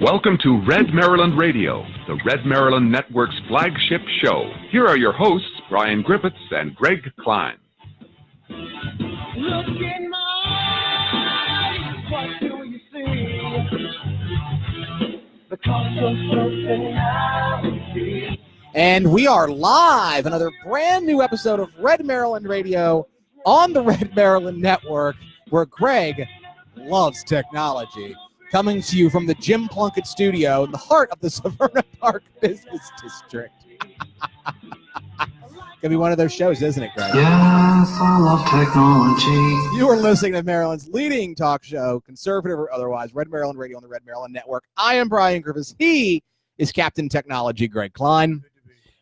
Welcome to Red Maryland Radio, the Red Maryland Network's flagship show. Here are your hosts, Brian Griffiths and Greg Klein. Look in my eyes, what do you see? Because you're something I would see. And we are live, another brand new episode of Red Maryland Radio on the Red Maryland Network, where Greg loves technology. Coming to you from the Jim Plunkett studio in the heart of the Severna Park Business District. Gonna be one of those shows, isn't it, Greg? Yes, I love technology. You are listening to Maryland's leading talk show, conservative or otherwise, Red Maryland Radio on the Red Maryland Network. I am Brian Griffiths. He is Captain Technology, Greg Klein.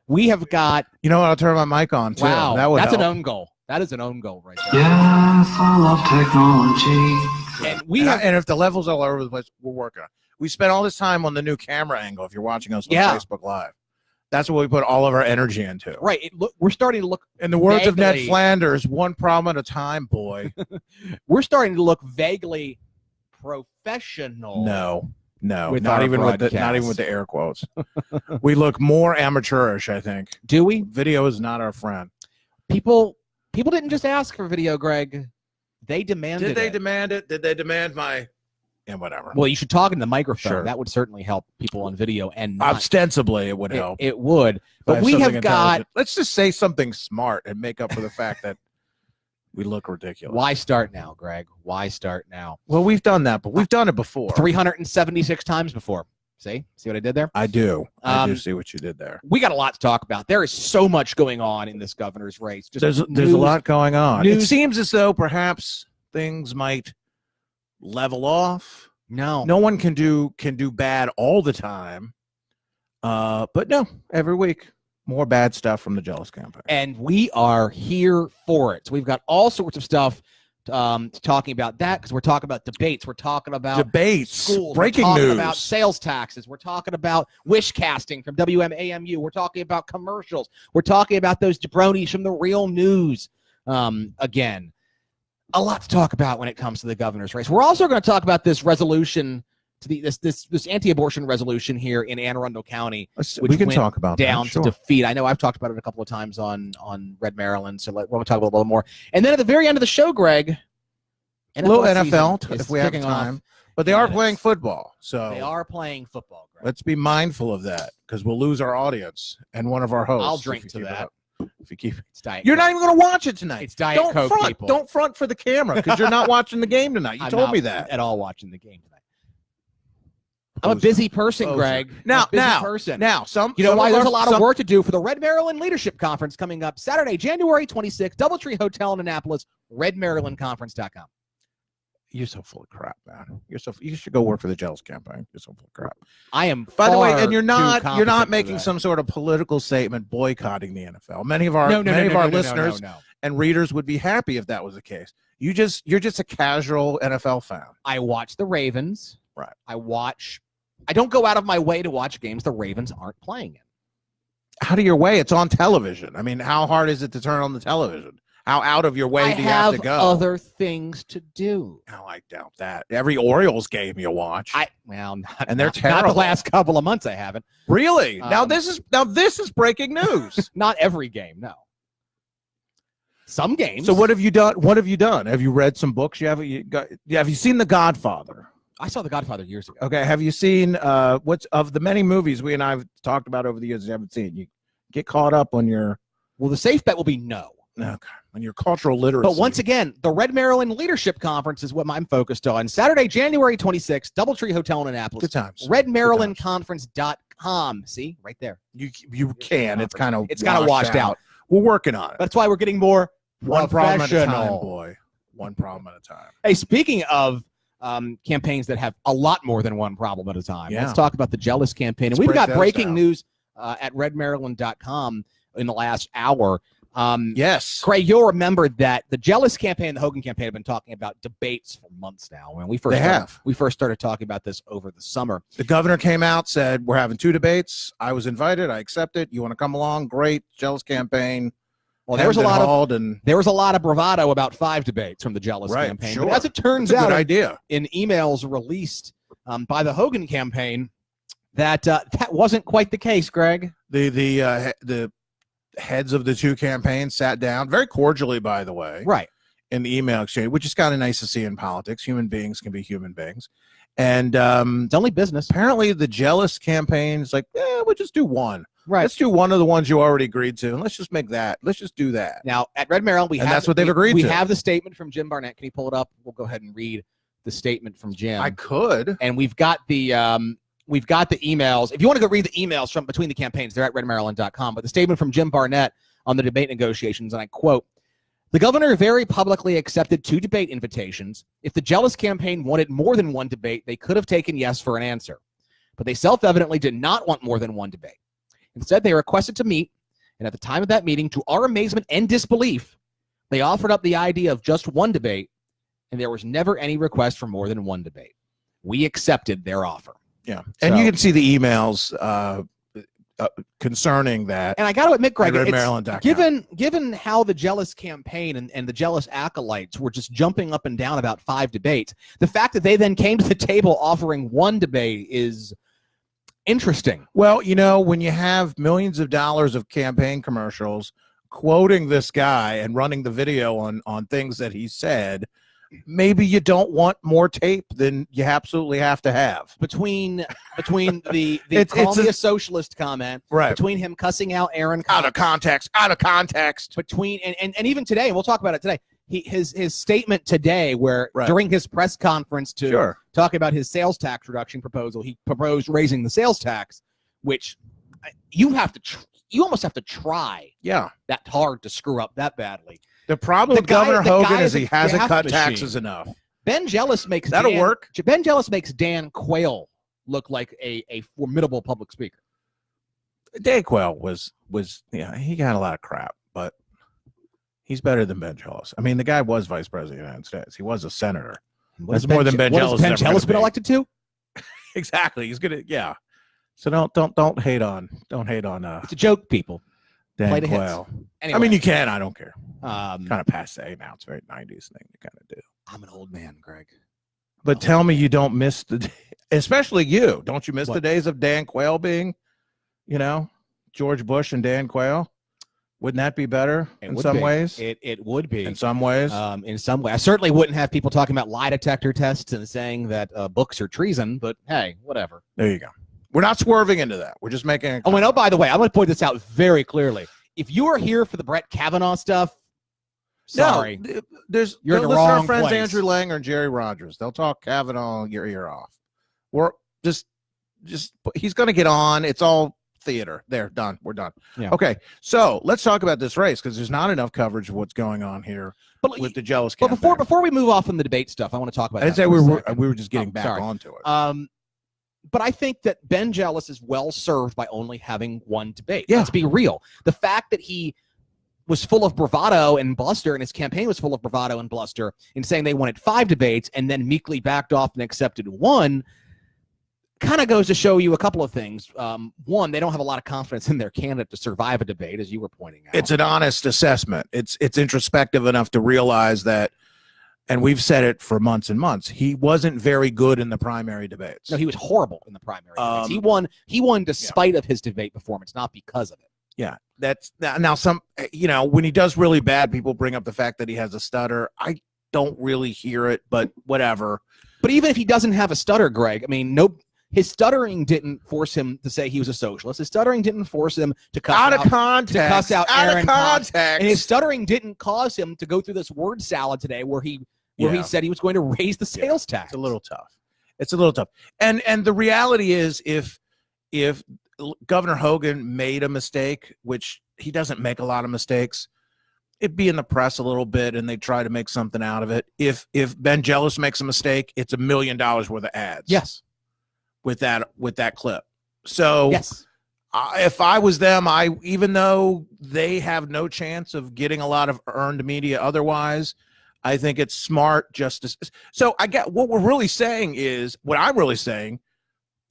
We have got... You know what? I'll turn my mic on, too. Wow, that's help. an own goal. That is an own goal right there. Yes, I love technology. And if the levels all over the place, we're working on. We spent all this time on the new camera angle. If you're watching us on Facebook Live, that's what we put all of our energy into. Right. We're starting to look. In the words of Ned vaguely, Flanders, one problem at a time, boy. We're starting to look vaguely professional. No, With not our even with the air quotes. We look more amateurish, I think. Do we? Video is not our friend. People didn't just ask for video, Greg. They demanded it. Did they demand it? Did they demand my... And whatever. Well, you should talk in the microphone. Sure. That would certainly help people on video. And not, ostensibly, it would help. It would. But we have got... Let's just say something smart and make up for the fact that we look ridiculous. Why start now, Greg? Why start now? Well, we've done that, but we've done it before. 376 times before. See what I did there? I do. I do see what you did there. We got a lot to talk about. There is so much going on in this governor's race. There's a lot going on. It seems as though perhaps things might level off. No one can do bad all the time. But no, every week more bad stuff from the Jealous campaign. And we are here for it. So we've got all sorts of stuff talking about that, because we're talking about debates. We're talking about schools. Breaking we're talking news. About sales taxes. We're talking about wishcasting from WAMU. We're talking about commercials. We're talking about those jabronis from the Real News. Again, a lot to talk about when it comes to the governor's race. We're also going to talk about this resolution, to this anti-abortion resolution here in Anne Arundel County. We can talk about down that. Sure. to defeat. I know I've talked about it a couple of times on Red Maryland, so we'll talk about it a little more. And then at the very end of the show, Greg, a little NFL if we have time. But they are playing football, so they are playing football, Greg. Let's be mindful of that, because we'll lose our audience and one of our hosts. I'll drink to that. If you keep it's Diet You're Coke. not even going to watch it tonight. It's Diet Coke, front. people. Don't front for the camera, because you're not watching the game tonight. You told me that. At all watching the game tonight. I'm a busy person, Greg. Now, some you know why there's a lot of work to do for the Red Maryland Leadership Conference coming up Saturday, January 26th, Doubletree Hotel in Annapolis, redmarylandconference.com. You're so full of crap, man. You should go work for the Jealous campaign. You're so full of crap. I am. By the way, and you're not making some sort of political statement boycotting the NFL. Many of our listeners and readers would be happy if that was the case. You're just a casual NFL fan. I watch the Ravens. Right. I don't go out of my way to watch games the Ravens aren't playing in. Out of your way? It's on television. I mean, how hard is it to turn on the television? How out of your way do you have to go? I have other things to do. Oh, I doubt that. Every Orioles game you watch. They're terrible. Not the last couple of months I haven't. Really? Now this is breaking news. Not every game, no. Some games. So what have you done? Have you read some books? Have you seen The Godfather? I saw The Godfather years ago. Okay. Have you seen what's of the many movies we and I've talked about over the years you haven't seen? You get caught up on your... Well, the safe bet will be no. Okay. On your cultural literacy. But once again, the Red Maryland Leadership Conference is what I'm focused on. Saturday, January 26th, Doubletree Hotel in Annapolis. Good times. redmarylandconference.com. See? Right there. You can. It's kind of washed out. We're working on it. That's why we're getting more one problem at a time, boy. One problem at a time. Hey, speaking of campaigns that have a lot more than one problem at a time, let's talk about the Jealous campaign. And we've got breaking news at redmaryland.com in the last hour. Yes. Craig, you'll remember that the Jealous campaign and the Hogan campaign have been talking about debates for months now. When we first started talking about this over the summer. The governor came out, said, we're having 2 debates. I was invited. I accepted. You want to come along? Great. Jealous campaign. Well, there was a lot of bravado about 5 debates from the Jealous campaign. Sure. But as it turns That's a out, good idea. in emails released by the Hogan campaign that that wasn't quite the case, Greg. The heads of the two campaigns sat down very cordially, by the way, right, in the email exchange, which is kind of nice to see in politics. Human beings can be human beings. And it's only business. Apparently the jealous campaign is like, we'll just do one. Right. Let's do one of the ones you already agreed to, and let's just make that. Let's just do that. Now, at Red Maryland, that's what they've agreed to. We have the statement from Jim Barnett. Can you pull it up? We'll go ahead and read the statement from Jim. I could. And we've got the emails. If you want to go read the emails from between the campaigns, they're at redmaryland.com. But the statement from Jim Barnett on the debate negotiations, and I quote, "The governor very publicly accepted 2 debate invitations. If the jealous campaign wanted more than one debate, they could have taken yes for an answer. But they self-evidently did not want more than one debate. Instead, they requested to meet, and at the time of that meeting, to our amazement and disbelief, they offered up the idea of just one debate, and there was never any request for more than one debate. We accepted their offer." Yeah, and you can see the emails concerning that. And I got to admit, Greg, given how the jealous campaign and the jealous acolytes were just jumping up and down about 5 debates, the fact that they then came to the table offering one debate is interesting. Well, when you have millions of dollars of campaign commercials quoting this guy and running the video on things that he said, maybe you don't want more tape than you absolutely have to have. Between the call me a socialist comment, right, between him cussing out Aaron out of context, between and even today, we'll talk about it today. His statement today, where during his press conference to talk about his sales tax reduction proposal, he proposed raising the sales tax, which you almost have to try that hard to screw up that badly. The problem with Governor Hogan is he hasn't cut taxes enough. Ben Jealous makes Ben Jealous makes Dan Quayle look like a formidable public speaker. Dan Quayle was he got a lot of crap, but he's better than Ben Jealous. I mean, the guy was vice president of the United States. He was a senator. That's more than Ben Jealous. Has Ben Jealous been elected to? Exactly. He's gonna So don't hate on it's a joke, people. Dan Quayle. Anyway. I mean, you can. I don't care. Kind of passe now. It's a very 90s thing to kind of do. I'm an old man, Greg. But tell me you don't miss especially you. Don't you miss the days of Dan Quayle being, George Bush and Dan Quayle? Wouldn't that be better in some ways? It would be. In some ways? In some way. I certainly wouldn't have people talking about lie detector tests and saying that books are treason, but hey, whatever. There you go. We're not swerving into that. We're just making and by the way, I'm going to point this out very clearly. If you are here for the Brett Kavanaugh stuff, sorry. No, you're in the wrong friends place. Andrew Langer and Jerry Rogers. They'll talk Kavanaugh your ear off. We're just he's going to get on. It's all theater. There, done. We're done. Yeah. Okay, so let's talk about this race because there's not enough coverage of what's going on here with the jealous campaign. But before we move off from the debate stuff, I want to talk about I didn't say we were just getting back onto it. But I think that Ben Jealous is well served by only having one debate. Yeah. Let's be real. The fact that he was full of bravado and bluster, and his campaign was full of bravado and bluster in saying they wanted 5 debates and then meekly backed off and accepted one, kind of goes to show you a couple of things. One, they don't have a lot of confidence in their candidate to survive a debate, as you were pointing out. It's an honest assessment. It's introspective enough to realize that, and we've said it for months and months, he wasn't very good in the primary debates. No, he was horrible in the primary debates. He won despite of his debate performance, not because of it. Yeah, that's now some, when he does really bad, people bring up the fact that he has a stutter. I don't really hear it, but whatever. But even if he doesn't have a stutter, Greg, I mean, his stuttering didn't force him to say he was a socialist. His stuttering didn't force him to cuss out Aaron Cox. And his stuttering didn't cause him to go through this word salad today where he said he was going to raise the sales tax. It's a little tough. And the reality is if Governor Hogan made a mistake, which he doesn't make a lot of mistakes, it'd be in the press a little bit and they try to make something out of it. If Ben Jealous makes a mistake, it's $1 million worth of ads. Yes. With that clip. So yes. If I was them, even though they have no chance of getting a lot of earned media otherwise, I think it's smart justice. So I get what I'm really saying,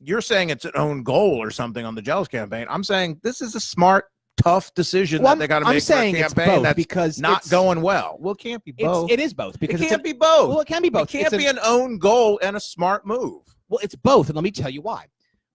you're saying it's an own goal or something on the jealous campaign. I'm saying this is a smart, tough decision that they got to make for a campaign that's because not going well. Well, it can't be both. It is both. Because it can't be both. Well, it can be both. It can't be an own goal and a smart move. Well, it's both, and let me tell you why.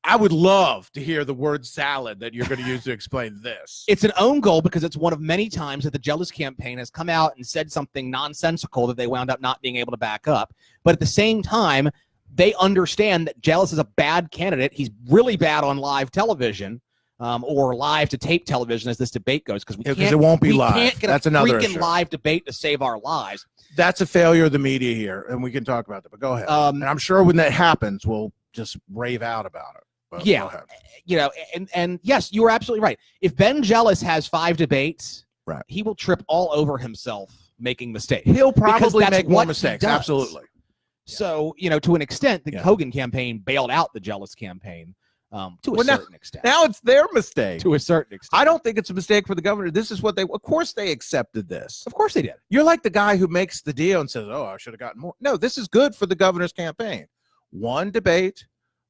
I would love to hear the word salad that you're going to use to explain this. It's an own goal because it's one of many times that the Jealous campaign has come out and said something nonsensical that they wound up not being able to back up. But at the same time, they understand that Jealous is a bad candidate. He's really bad on live television, or live to tape television as this debate goes, because it won't be live. Can't get That's a another freaking issue. Live debate to save our lives. That's a failure of the media here, and we can talk about that. But go ahead. And I'm sure when that happens, we'll just rave out about it. But yeah, and yes, you were absolutely right. If Ben Jealous has 5 debates, right, he will trip all over himself making mistakes. He'll probably make more mistakes. Absolutely. So, to an extent, the Hogan campaign bailed out the Jealous campaign to a certain extent. Now it's their mistake. To a certain extent. I don't think it's a mistake for the governor. This is what of course they accepted this. Of course they did. You're like the guy who makes the deal and says, oh, I should have gotten more. No, this is good for the governor's campaign. One debate,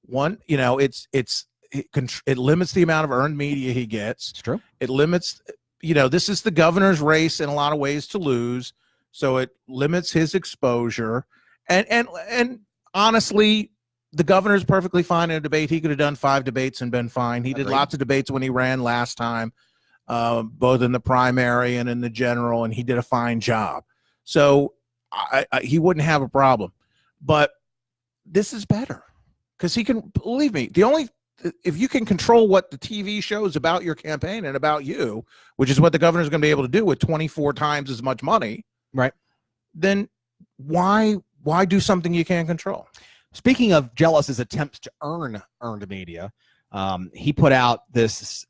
it limits the amount of earned media he gets. It's true. It limits, this is the governor's race in a lot of ways to lose. So it limits his exposure. And honestly, the governor's perfectly fine in a debate. He could have done 5 debates and been fine. He did lots of debates when he ran last time, both in the primary and in the general, and he did a fine job. So he wouldn't have a problem. But this is better because he can, believe me, if you can control what the TV shows about your campaign and about you, which is what the governor's going to be able to do with 24 times as much money, right? Then why do something you can't control? Speaking of Jealous's attempts to earned media, he put out this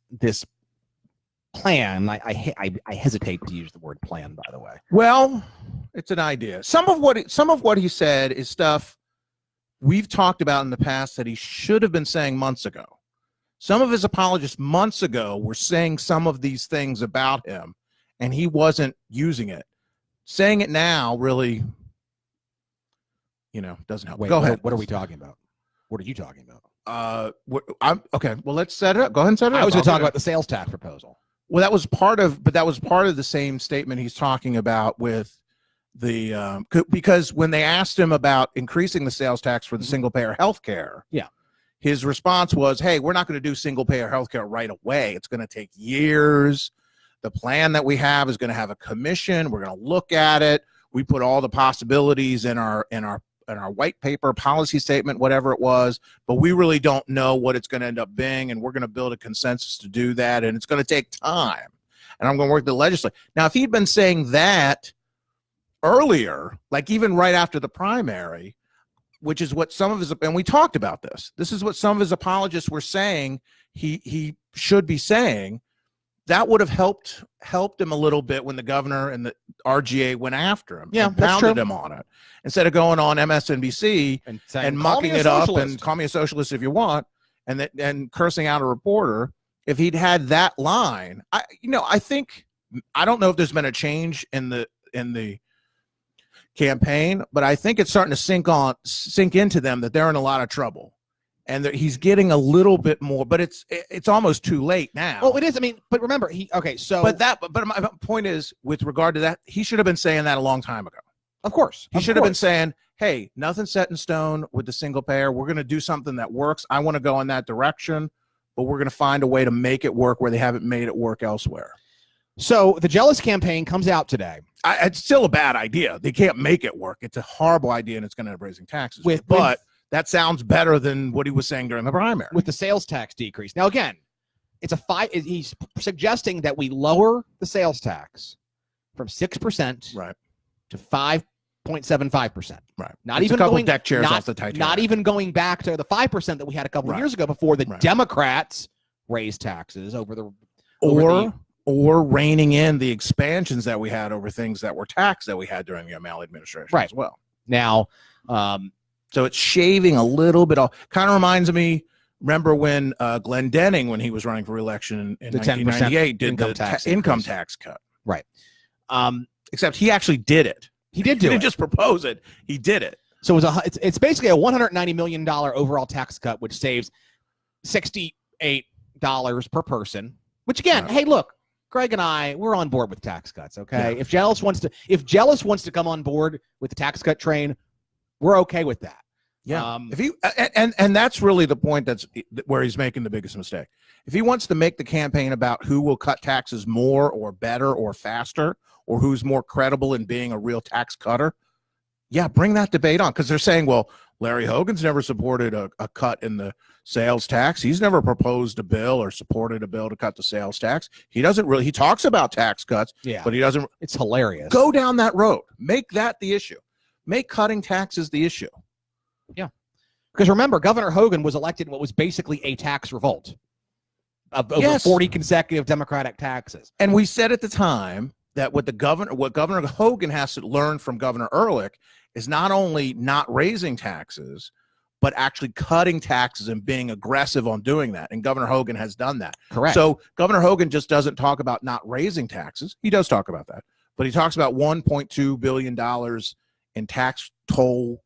plan. I hesitate to use the word plan, by the way. Well, it's an idea. Some of what he said is stuff we've talked about in the past that he should have been saying months ago. Some of his apologists months ago were saying some of these things about him, and he wasn't using it. Saying it now really, doesn't help. Wait, go ahead. What are we talking about? What are you talking about? I'm okay. Well, let's set it up. Go ahead and set it up. I was going to talk about the sales tax proposal. Well, that was part of the same statement he's talking about with the because when they asked him about increasing the sales tax for the single payer health care, his response was, hey, we're not going to do single payer health care right away. It's going to take years. The plan that we have is going to have a commission. We're going to look at it. We put all the possibilities in our white paper policy statement, whatever it was, but we really don't know what it's going to end up being, and we're going to build a consensus to do that, and it's going to take time. And I'm going to work with the legislature. Now, if he'd been saying that earlier, like even right after the primary, which is what some of his, and we talked about this, this is what some of his apologists were saying he should be saying, that would have helped him a little bit when the governor and the RGA went after him, and pounded him on it, instead of going on MSNBC and mucking it up and call me a socialist if you want, and cursing out a reporter. If he'd had that line, I don't know if there's been a change in the campaign, but I think it's starting to sink into them that they're in a lot of trouble. And he's getting a little bit more, but it's almost too late now. Oh, it is. I mean, but remember, But my point is, with regard to that, he should have been saying that a long time ago. Of course, he should have been saying, "Hey, nothing's set in stone with the single payer. We're going to do something that works. I want to go in that direction, but we're going to find a way to make it work where they haven't made it work elsewhere." So the Jealous campaign comes out today. It's still a bad idea. They can't make it work. It's a horrible idea, and it's going to end up raising taxes. That sounds better than what he was saying during the primary. With the sales tax decrease. Now, again, he's suggesting that we lower the sales tax from 6% to 5.75%. Right. Not it's even a couple going deck chairs off the Titanic. Not even going back to the 5% that we had a couple of years ago before the Democrats raised taxes or reining in the expansions that we had over things that were taxed that we had during the O'Malley administration as well. Now, so it's shaving a little bit off. Kind of reminds me, remember when Glenn Denning, when he was running for re-election in 1998, did the income tax cut. Right. Except he actually did it. He didn't just propose it. He did it. So it's basically a $190 million overall tax cut, which saves $68 per person. Which again, hey, look, Greg and I, we're on board with tax cuts. Okay, if Jealous wants to come on board with the tax cut train, we're okay with that. Yeah. If he and that's really the point that's where he's making the biggest mistake. If he wants to make the campaign about who will cut taxes more or better or faster or who's more credible in being a real tax cutter, yeah, bring that debate on, because they're saying, well, Larry Hogan's never supported a cut in the sales tax. He's never proposed a bill or supported a bill to cut the sales tax. He doesn't really. He talks about tax cuts, but he doesn't. It's hilarious. Go down that road. Make that the issue. Make cutting taxes the issue. Yeah. Because remember, Governor Hogan was elected in what was basically a tax revolt of over 40 consecutive Democratic taxes. And we said at the time that what Governor Hogan has to learn from Governor Ehrlich is not only not raising taxes, but actually cutting taxes and being aggressive on doing that. And Governor Hogan has done that. Correct. So Governor Hogan just doesn't talk about not raising taxes. He does talk about that. But he talks about $1.2 billion in tax toll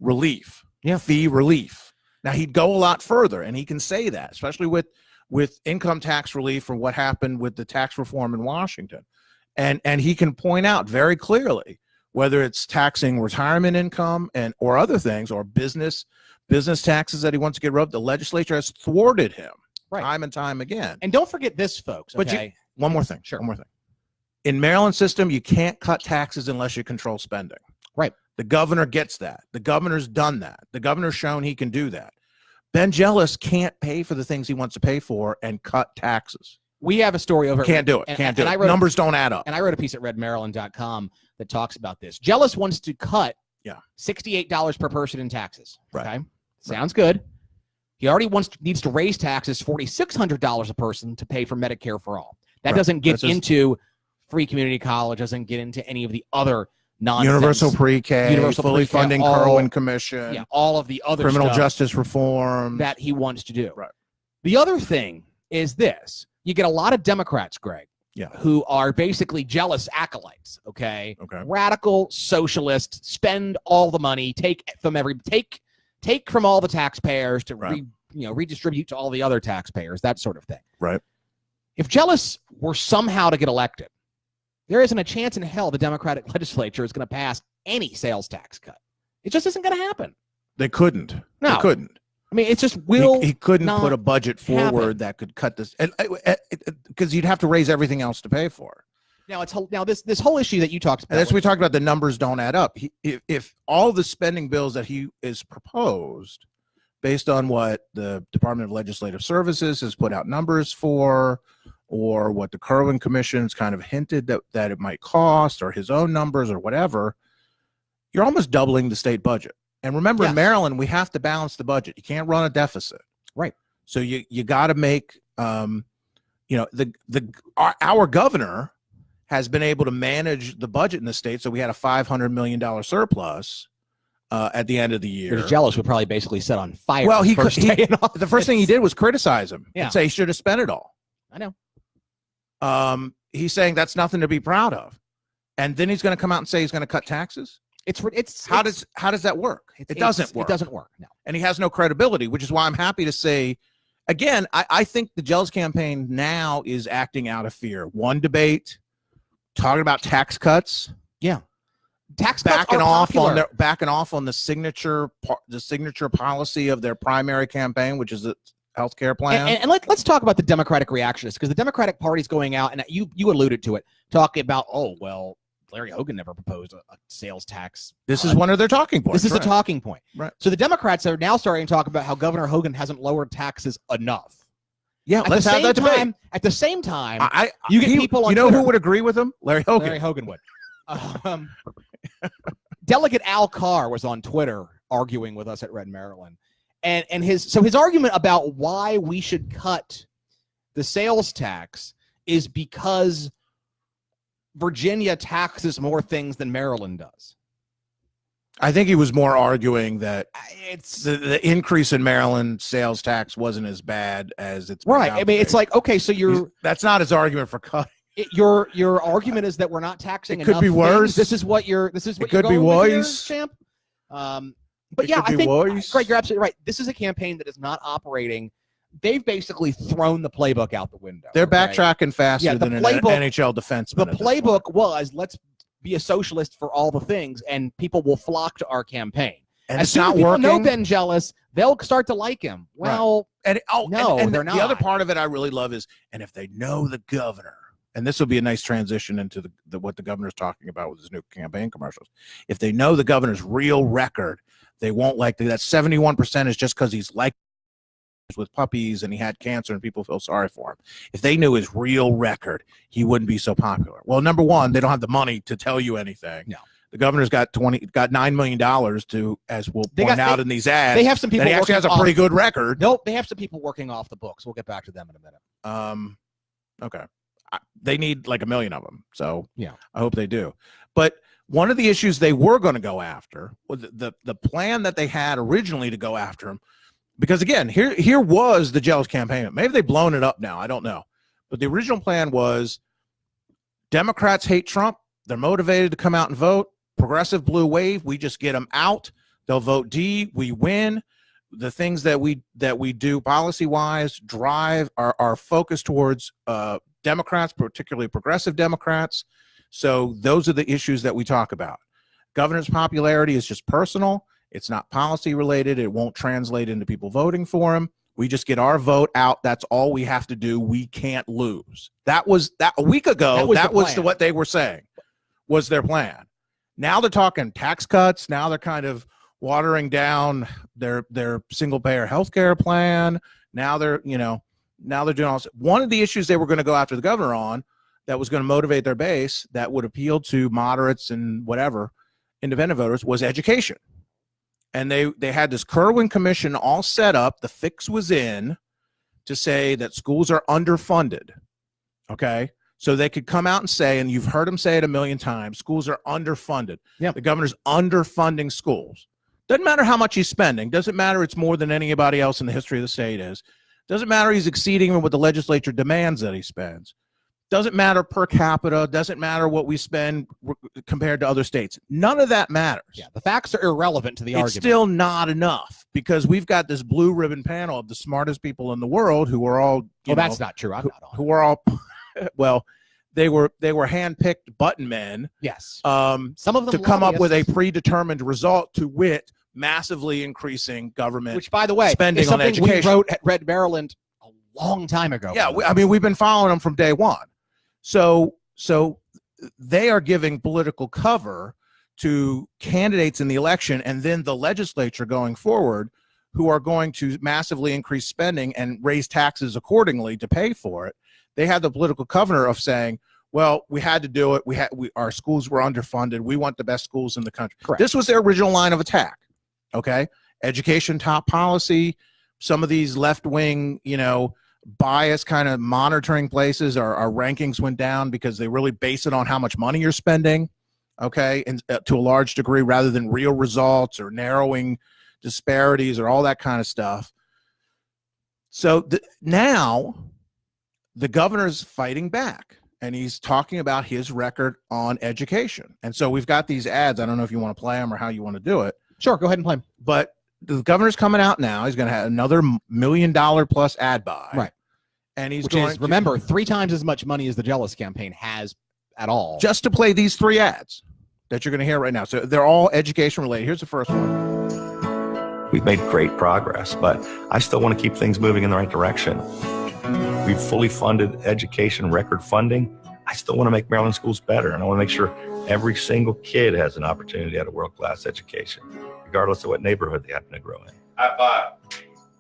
relief, fee relief. Now, he'd go a lot further, and he can say that, especially with income tax relief from what happened with the tax reform in Washington. And he can point out very clearly whether it's taxing retirement income or other things, or business taxes that he wants to get rid of. The legislature has thwarted him time and time again. And don't forget this, folks. Okay? But one more thing. Sure. One more thing. In Maryland system, you can't cut taxes unless you control spending. Right. The governor gets that. The governor's done that. The governor's shown he can do that. Ben Jealous can't pay for the things he wants to pay for and cut taxes. We have a story over. Can't do it. Can't do it. Numbers don't add up. And I wrote a piece at redmaryland.com that talks about this. Jealous wants to cut $68 per person in taxes. Right. Okay. Sounds good. He already needs to raise taxes $4,600 a person to pay for Medicare for all. That doesn't get into free community college, doesn't get into any of the other nonsense. Universal pre-K, fully funding Kerwin Commission. Yeah, all of the other criminal stuff justice reform that he wants to do. Right. The other thing is this. You get a lot of Democrats, Greg, who are basically jealous acolytes, okay? Radical socialists, spend all the money, take from all the taxpayers to redistribute to all the other taxpayers, that sort of thing. Right. If Jealous were somehow to get elected, there isn't a chance in hell the Democratic legislature is going to pass any sales tax cut. It just isn't going to happen. They couldn't. No. They couldn't. I mean, it's just he couldn't put a budget forward that could cut this, and because you'd have to raise everything else to pay for. Now this whole issue that you talked about. And that's what we talked about. The numbers don't add up. If all the spending bills that he is proposed, based on what the Department of Legislative Services has put out numbers for, or what the Kerwin Commission's kind of hinted that it might cost, or his own numbers, or whatever, you're almost doubling the state budget. And remember, in Maryland, we have to balance the budget. You can't run a deficit. Right. So you got to make, our governor has been able to manage the budget in the state. So we had a $500 million surplus at the end of the year. Jealous would probably basically set on fire. Well, the first thing he did was criticize him and say he should have spent it all. I know. He's saying that's nothing to be proud of. And then he's going to come out and say he's going to cut taxes. How does that work? It doesn't work. It doesn't work. No. And he has no credibility, which is why I'm happy to say, again, I think the Jealous campaign now is acting out of fear. One debate, talking about tax cuts. Yeah. Tax backing off on the signature policy of their primary campaign, which is the health care plan. And let's talk about the Democratic reactionists, because the Democratic Party's going out, and you alluded to it, talking about, Larry Hogan never proposed a sales tax. This is one of their talking points. This is a talking point. Right. So the Democrats are now starting to talk about how Governor Hogan hasn't lowered taxes enough. Yeah, let's have that debate. At the same time, you get people on Twitter. Who would agree with him? Larry Hogan. Larry Hogan would. Delegate Al Carr was on Twitter arguing with us at Red Maryland. And his argument about why we should cut the sales tax is because Virginia taxes more things than Maryland does. I think he was more arguing that it's the increase in Maryland sales tax wasn't as bad as it's right. I mean, it's like, okay, so that's not his argument for cutting. Your argument is that we're not taxing enough. It could be worse. This is what you're could be worse, champ. But yeah, I think Greg, you're absolutely right. This is a campaign that is not operating. They've basically thrown the playbook out the window. They're backtracking faster than an NHL defenseman. The playbook was, let's be a socialist for all the things, and people will flock to our campaign. and as it's soon not as people working. know Ben Jealous, they'll start to like him. Well, right. And they're the not. other part of it I really love is, and if they know the governor, and this will be a nice transition into what the governor's talking about with his new campaign commercials. If they know the governor's real record, they won't like that 71% is just because he's like with puppies and he had cancer and people feel sorry for him. If they knew his real record, he wouldn't be so popular. Well, number one, they don't have the money to tell you anything. No. The governor's got $9 million to, as we'll point out in these ads. They have some people. He actually has a pretty good record. Nope, they have some people working off the books. We'll get back to them in a minute. Okay. They need like 1 million of them. So yeah, I hope they do. But one of the issues they were going to go after was the plan that they had originally to go after him. Because again, here was the Jealous campaign. Maybe they've blown it up now. I don't know. But the original plan was Democrats hate Trump. They're motivated to come out and vote. Progressive blue wave. We just get them out. They'll vote D. We win. The things that we do policy-wise drive are focused towards Democrats, particularly progressive Democrats. So those are the issues that we talk about. Governor's popularity is just personal. It's not policy related. It won't translate into people voting for him. We just get our vote out. That's all we have to do. We can't lose. That was a week ago. That was what they were saying was their plan. Now they're talking tax cuts. Now they're kind of watering down their single payer healthcare plan. Now they're doing all this. One of the issues they were going to go after the governor on that was going to motivate their base, that would appeal to moderates and whatever independent voters, was education. And they had this Kerwin commission all set up. The fix was in to say that schools are underfunded. Okay. So they could come out and say, and you've heard them say it 1 million times, schools are underfunded. Yep. The governor's underfunding schools. Doesn't matter how much he's spending. Doesn't matter it's more than anybody else in the history of the state is. Doesn't matter he's exceeding what the legislature demands that he spends. Doesn't matter per capita. Doesn't matter what we spend compared to other states. None of that matters. Yeah, the facts are irrelevant to the argument. It's still not enough because we've got this blue ribbon panel of the smartest people in the world who are all. That's not true. I'm not on. Who are all, well, they were handpicked button men. Yes. Some of them to come up with a predetermined result, to wit, massively increasing government, which, by the way, spending is something on education. we wrote at Red Maryland a long time ago. Yeah, we've been following them from day one. So they are giving political cover to candidates in the election and then the legislature going forward, who are going to massively increase spending and raise taxes accordingly to pay for it. They had the political cover of saying, well, we had to do it. Our schools were underfunded. We want the best schools in the country. Correct. This was their original line of attack. Okay. Education top policy. Some of these left-wing, bias kind of monitoring places, our rankings went down because they really base it on how much money you're spending. Okay. And to a large degree, rather than real results or narrowing disparities or all that kind of stuff. So now the governor's fighting back and he's talking about his record on education. And so we've got these ads. I don't know if you want to play them or how you want to do it. Sure, go ahead and play them. But the governor's coming out now. He's going to have another $1 million plus ad buy. Right. And he's remember, 3 times as much money as the Jealous campaign has at all. Just to play these 3 ads that you're going to hear right now. So they're all education related. Here's the first one. We've made great progress, but I still want to keep things moving in the right direction. We've fully funded education, record funding. I still want to make Maryland schools better, and I want to make sure every single kid has an opportunity at a world-class education, regardless of what neighborhood they happen to grow in. High five.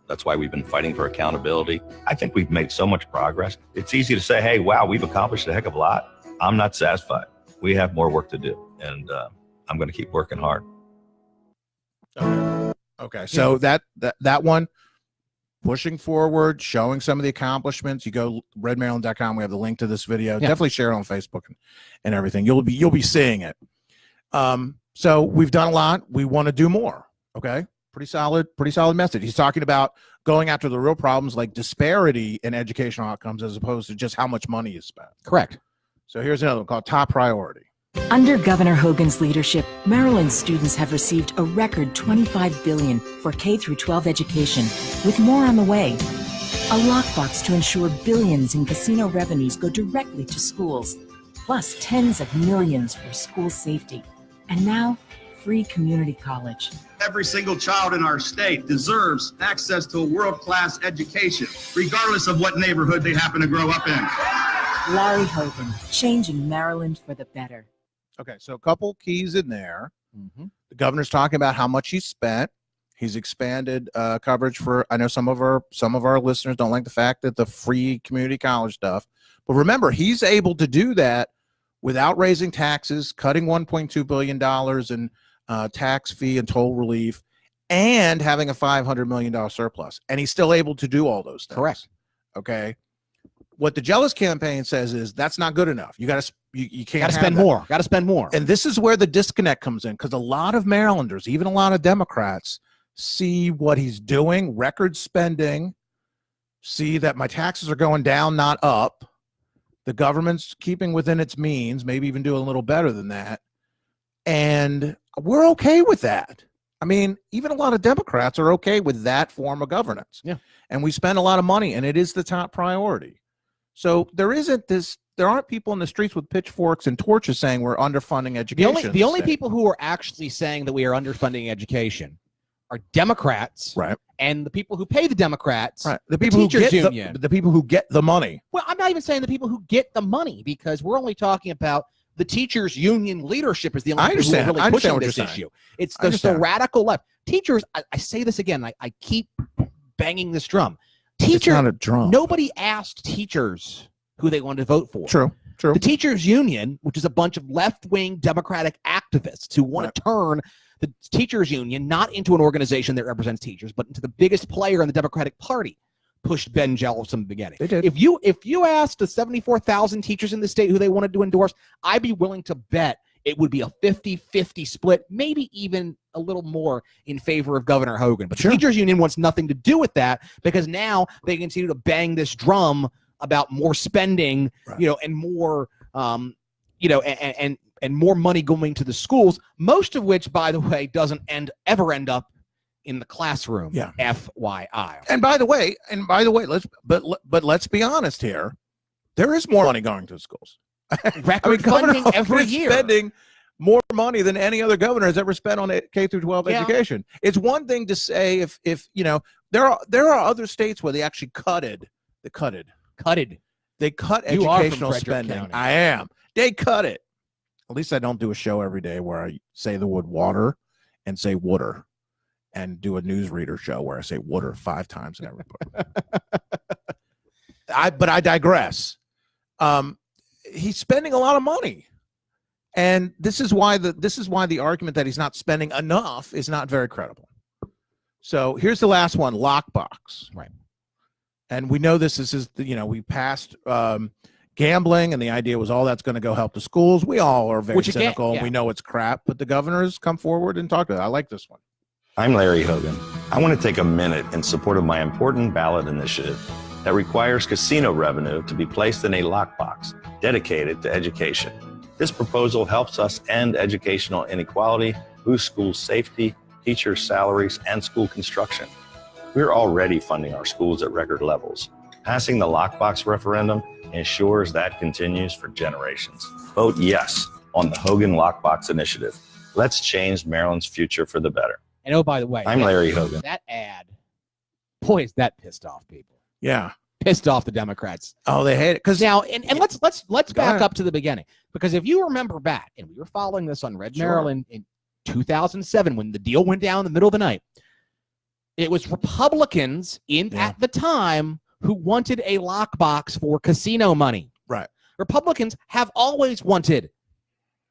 That's why we've been fighting for accountability. I think we've made so much progress. It's easy to say, hey, wow, we've accomplished a heck of a lot. I'm not satisfied. We have more work to do, and I'm going to keep working hard. Okay. So that one, pushing forward, showing some of the accomplishments. You go redmaryland.com. We have the link to this video. Yeah. Definitely share it on Facebook and everything. You'll be seeing it. So we've done a lot. We want to do more. Okay. Pretty solid message. He's talking about going after the real problems like disparity in educational outcomes as opposed to just how much money is spent. Correct. So here's another one called Top Priority. Under Governor Hogan's leadership, Maryland students have received a record $25 billion for K-12 education, with more on the way. A lockbox to ensure billions in casino revenues go directly to schools, plus tens of millions for school safety. And now, free community college. Every single child in our state deserves access to a world-class education, regardless of what neighborhood they happen to grow up in. Larry Hogan, changing Maryland for the better. Okay, so a couple keys in there. The governor's talking about how much he spent. He's expanded coverage for. I know some of our listeners don't like the fact that the free community college stuff, but remember, he's able to do that without raising taxes, cutting $1.2 billion in tax fee and toll relief, and having a $500 million surplus, and he's still able to do all those things. Correct. Okay. What the Jealous campaign says is that's not good enough. You got to you can't got to spend more. Got to spend more. And this is where the disconnect comes in, because a lot of Marylanders, even a lot of Democrats, see what he's doing, record spending, see that my taxes are going down, not up. The government's keeping within its means, maybe even doing a little better than that. And we're okay with that. I mean, even a lot of Democrats are okay with that form of governance. Yeah. And we spend a lot of money, and it is the top priority. So there aren't people in the streets with pitchforks and torches saying we're underfunding education. The only people who are actually saying that we are underfunding education are Democrats, right? And the people who pay the Democrats, right? The people who get the people who get the money. Well, I'm not even saying the people who get the money, because we're only talking about the teachers' union leadership is the only people who are really pushing this issue. It's the radical left. Teachers, I say this again, I keep banging this drum. Teachers, it's not a drum. Nobody asked teachers who they wanted to vote for. True. The teachers' union, which is a bunch of left-wing Democratic activists who want to turn the teachers' union not into an organization that represents teachers, but into the biggest player in the Democratic Party, pushed Ben Jealous from the beginning. They did. If you asked the 74,000 teachers in the state who they wanted to endorse, I'd be willing to bet it would be a 50-50 split, maybe even a little more in favor of Governor Hogan. But the teachers' union wants nothing to do with that, because now they continue to bang this drum about more spending, and more, and more money going to the schools, most of which, by the way, doesn't ever end up in the classroom. Yeah. FYI. And by the way, let's be honest here. There is more money going to the schools. Record funding every year. Spending more money than any other governor has ever spent on K through 12 education. It's one thing to say if there are other states where they actually they cut educational spending. County. I am. They cut it. At least I don't do a show every day where I say the word water and say water, and do a newsreader show where I say water 5 times in every book. But I digress. He's spending a lot of money, and this is why the argument that he's not spending enough is not very credible. So here's the last one: lockbox. Right. And we know this is we passed gambling, and the idea was all that's going to go help the schools. We all are very cynical, and we know it's crap. But the governor's come forward and talked about it. I like this one. I'm Larry Hogan. I want to take a minute in support of my important ballot initiative that requires casino revenue to be placed in a lockbox dedicated to education. This proposal helps us end educational inequality, boost school safety, teachers' salaries, and school construction. We're already funding our schools at record levels. Passing the lockbox referendum ensures that continues for generations. Vote yes on the Hogan Lockbox Initiative. Let's change Maryland's future for the better. And oh, by the way, I'm Larry Hogan. That ad, boy, is that pissed off people. Yeah. Pissed off the Democrats. Oh, they hate it. Because now, and let's back up to the beginning, because if you remember back, and we were following this on Red Maryland in 2007 when the deal went down in the middle of the night, it was Republicans at the time who wanted a lockbox for casino money. Right. Republicans have always wanted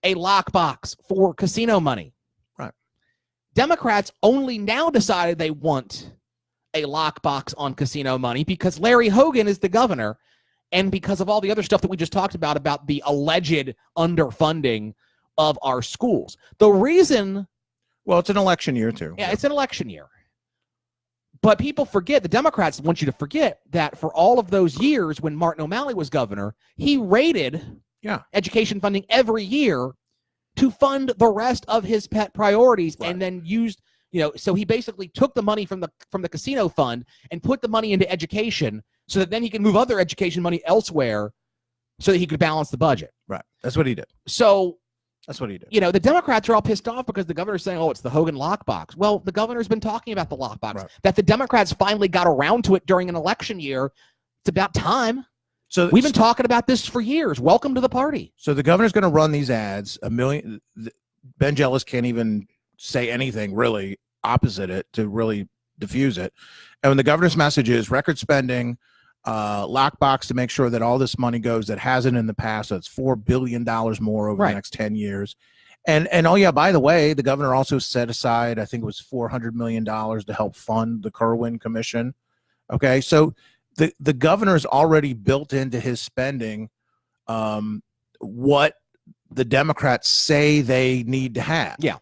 a lockbox for casino money. Right. Democrats only now decided they want a lockbox on casino money because Larry Hogan is the governor, and because of all the other stuff that we just talked about the alleged underfunding of our schools. The reason... Well, it's an election year, too. Yeah, it's an election year. But people forget, the Democrats want you to forget that for all of those years when Martin O'Malley was governor, he raided education funding every year to fund the rest of his pet priorities, and then used, so he basically took the money from the casino fund and put the money into education so that then he could move other education money elsewhere so that he could balance the budget. Right. That's what he did. So That's what he did. You know, the Democrats are all pissed off because the governor's saying, oh, it's the Hogan lockbox. Well, the governor's been talking about the lockbox. Right. That the Democrats finally got around to it during an election year. It's about time. So we've been talking about this for years. Welcome to the party. So the governor's going to run these ads. Ben Jealous can't even say anything really opposite it to really diffuse it. And when the governor's message is record spending, lockbox to make sure that all this money goes that hasn't in the past. So it's $4 billion more over the next 10 years. And oh yeah, by the way, the governor also set aside, I think it was $400 million to help fund the Kerwin Commission. Okay, so the governor's already built into his spending what the Democrats say they need to have. Yeah.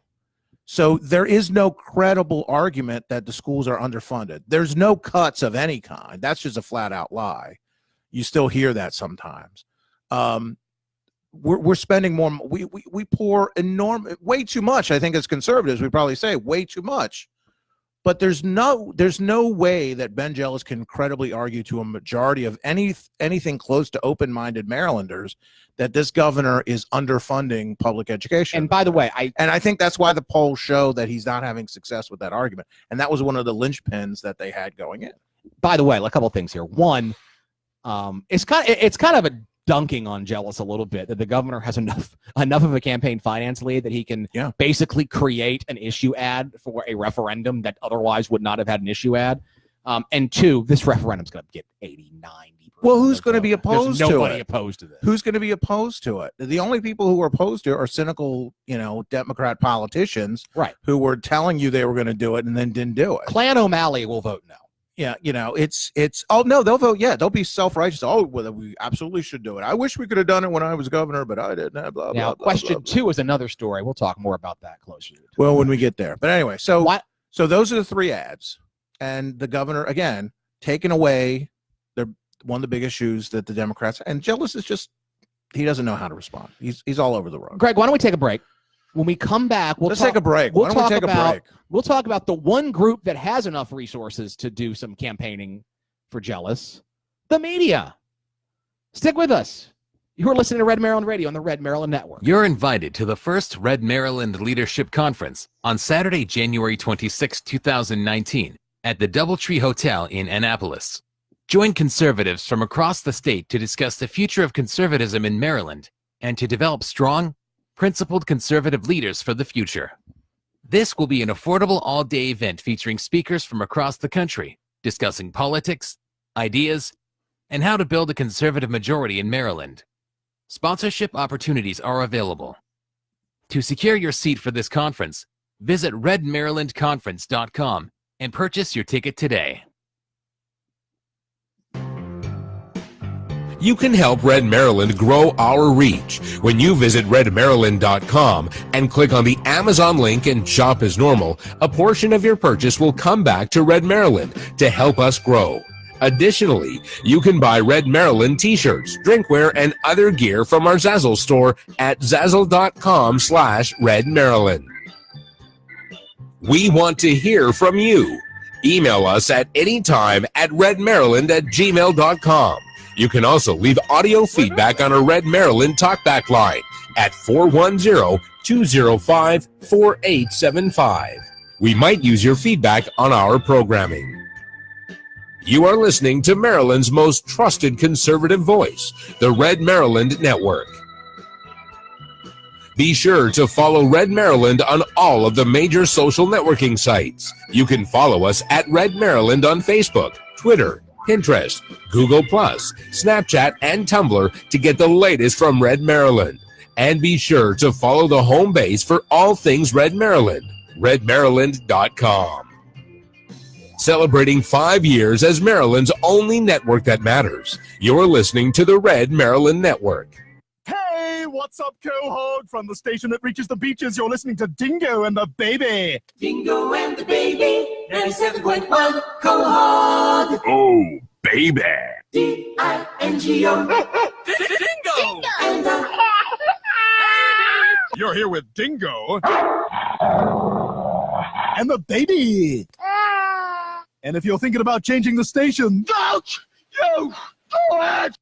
So there is no credible argument that the schools are underfunded. There's no cuts of any kind. That's just a flat out lie. You still hear that sometimes. We're spending more. We pour way too much. I think as conservatives, we probably say way too much. But there's no way that Ben Jealous can credibly argue to a majority of anything close to open-minded Marylanders that this governor is underfunding public education. And by the way, I think that's why the polls show that he's not having success with that argument. And that was one of the linchpins that they had going in. By the way, a couple of things here. One, it's kind of a dunking on Jealous a little bit that the governor has enough of a campaign finance lead that he can basically create an issue ad for a referendum that otherwise would not have had an issue ad. And two, this referendum's going to get 80, 90. Well, who's going to be opposed to it? Nobody opposed to this. Who's going to be opposed to it? The only people who are opposed to it are cynical, Democrat politicians, right? Who were telling you they were going to do it and then didn't do it. Clan O'Malley will vote no. Yeah, it's oh no, they'll vote yeah. They'll be self-righteous. Oh, well, we absolutely should do it. I wish we could have done it when I was governor, but I didn't. Blah, blah, now, blah, question blah, blah. 2 is another story. We'll talk more about that closer. Well, when we get there. But anyway, so those are the 3 ads, and the governor again taking away one of the big issues that the Democrats and Jealous is just he doesn't know how to respond. He's all over the road. Greg, why don't we take a break? When we come back, let's take a break. Why don't we take a break? We'll talk about the one group that has enough resources to do some campaigning for Jealous, the media. Stick with us. You're listening to Red Maryland Radio on the Red Maryland Network. You're invited to the first Red Maryland Leadership Conference on Saturday, January 26, 2019 at the Doubletree Hotel in Annapolis. Join conservatives from across the state to discuss the future of conservatism in Maryland and to develop strong, principled conservative leaders for the future. This will be an affordable all-day event featuring speakers from across the country discussing politics, ideas, and how to build a conservative majority in Maryland. Sponsorship opportunities are available. To secure your seat for this conference, visit redmarylandconference.com and purchase your ticket today. You can help Red Maryland grow our reach when you visit redmaryland.com and click on the Amazon link and shop as normal. A portion of your purchase will come back to Red Maryland to help us grow. Additionally, you can buy Red Maryland t-shirts, drinkware, and other gear from our Zazzle store at zazzle.com/redmaryland. We want to hear from you. Email us at anytime at redmaryland@gmail.com. You can also leave audio feedback on our Red Maryland talkback line at 410-205-4875. We might use your feedback on our programming. You are listening to Maryland's most trusted conservative voice, the Red Maryland Network. Be sure to follow Red Maryland on all of the major social networking sites. You can follow us at Red Maryland on Facebook, Twitter, Pinterest, Google+, Snapchat, and Tumblr to get the latest from Red Maryland. And be sure to follow the home base for all things Red Maryland, redmaryland.com. Celebrating 5 years as Maryland's only network that matters. You're listening to the Red Maryland Network. Hey, what's up, Cohog? From the station that reaches the beaches, you're listening to Dingo and the Baby. Dingo and the Baby, 97.1 Cohog. Oh, baby. D-I-N-G-O. Dingo! And the You're here with Dingo and the Baby. And if you're thinking about changing the station, don't you do it!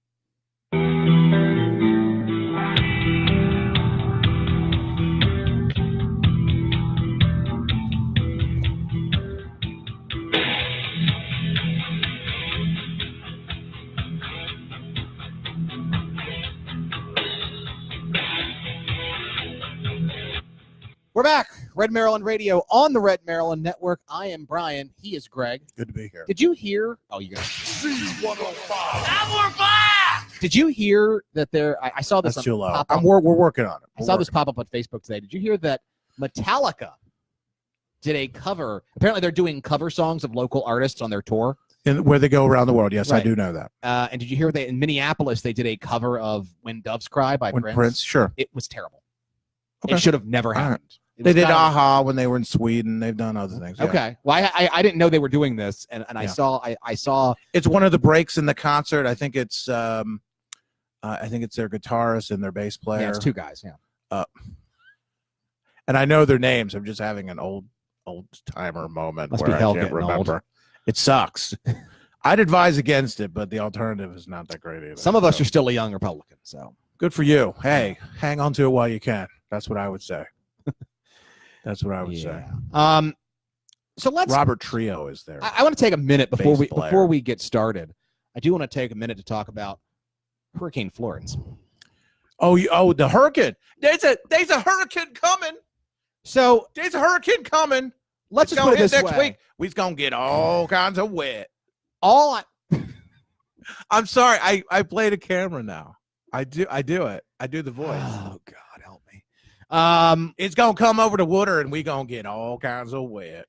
We're back. Red Maryland Radio on the Red Maryland Network. I am Brian. He is Greg. Good to be here. Did you hear? Oh, you're going to. C105. And we're back! Did you hear that there? I saw this. That's too low. We're working on it. I saw this pop up on Facebook today. Did you hear that Metallica did a cover? Apparently, they're doing cover songs of local artists on their tour. Where they go around the world. Yes, Right. I do know that. And did you hear that in Minneapolis, they did a cover of When Doves Cry by Prince? Sure. It was terrible. Okay. It should have never All right. happened. It They was did kind of- AHA when they were in Sweden. They've done other things. Yeah. Okay. Well, I didn't know they were doing this, and I saw It's one of the breaks in the concert. I think it's their guitarist and their bass player. Yeah, it's two guys. Yeah. And I know their names. I'm just having an old timer moment Must where be I hell can't getting old. remember. It sucks. I'd advise against it, but the alternative is not that great either. Some of us are still a young Republican, so good for you. Hey, hang on to it while you can. That's what I would say. That's what I would say. So let's. Robert Trio is there. I want to take a minute before Bass player. before we get started. I do want to take a minute to talk about Hurricane Florence. Oh, the hurricane. There's a hurricane coming. So there's a hurricane coming. Let's It's just put it gonna hit this next way. week. We're gonna get all kinds of wet. I'm sorry. I play the camera now. I do it. I do the voice. Oh God, help me. It's gonna come over the water, and we gonna get all kinds of wet.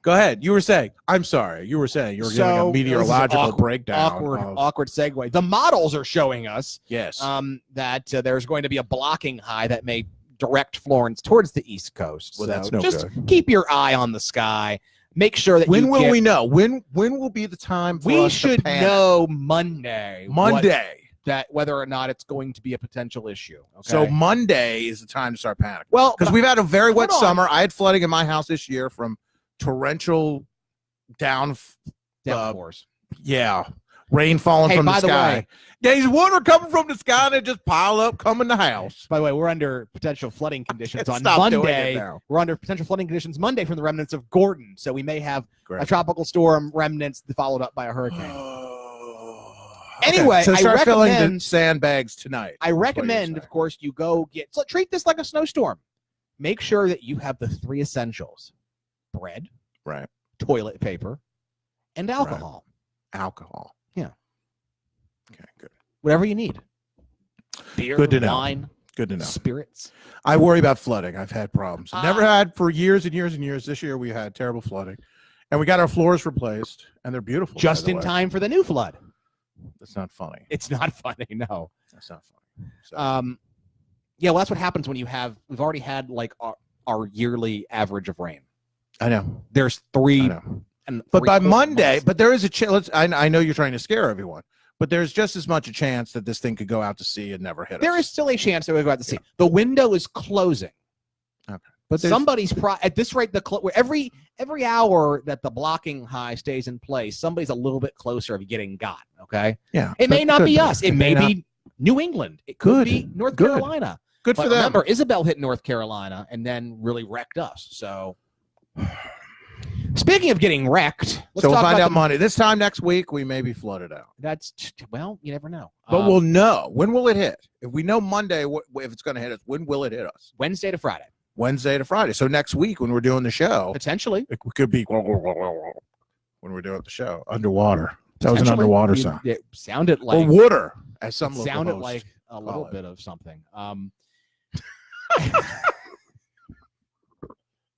Go ahead. You were saying. I'm sorry. You were saying you were giving a meteorological breakdown. Awkward segue. The models are showing us. Yes. That there's going to be a blocking high that may direct Florence towards the East Coast. Well, so that's no just good. keep your eye on the sky. Make sure that When will we know? When will be the time for we us should to panic? know Monday. Whether or not it's going to be a potential issue. Okay? So Monday is the time to start panicking. Well, because we've had a very wet hold on. summer. I had flooding in my house this year from torrential downpours. Rain falling from the by the sky. way- There's water coming from the sky and it just pile up, come in the house. By the way, we're under potential flooding conditions on stop doing it Monday. now. We're under potential flooding conditions Monday from the remnants of Gordon. So we may have Great. a tropical storm remnants followed up by a hurricane. Anyway, so I start filling the recommend sandbags tonight. I recommend, of course, you go get treat this like a snowstorm. Make sure that you have the 3 essentials: bread, right, toilet paper, and alcohol. Alcohol. Yeah. Okay, good. Whatever you need. Beer, Good to know. wine, Good to know. spirits. I worry about flooding. I've had problems. Never had for years and years and years. This year we had terrible flooding. And we got our floors replaced, and they're beautiful. Just by the in way. time for the new flood. That's not funny. It's not funny, no. That's not funny. So, yeah, well, that's what happens when we've already had like our yearly average of rain. I know. There's 3 I know. and But 3 by full Monday, months. but there is a chance. I know you're trying to scare everyone, but there's just as much a chance that this thing could go out to sea and never hit us. There is still a chance that we go out to sea. The window is closing. Okay. But Somebody's at this rate, every hour that the blocking high stays in place, somebody's a little bit closer of getting got. Okay. Yeah. It may not be us. It may not. be New England. It could be North Good. Carolina. Good But for them. remember, Isabel hit North Carolina and then really wrecked us. So, speaking of getting wrecked, let's So we'll talk find about out Monday. This time next week, we may be flooded out. Well, you never know. But we'll know. When will it hit? If we know Monday, if it's going to hit us, when will it hit us? Wednesday to Friday. Wednesday to Friday. So next week when we're doing the show, Potentially. it could be when we're doing the show underwater. That was an Potentially. underwater sound. It sounded Or like water, as some it local sounded hosts like a little call it. bit of something.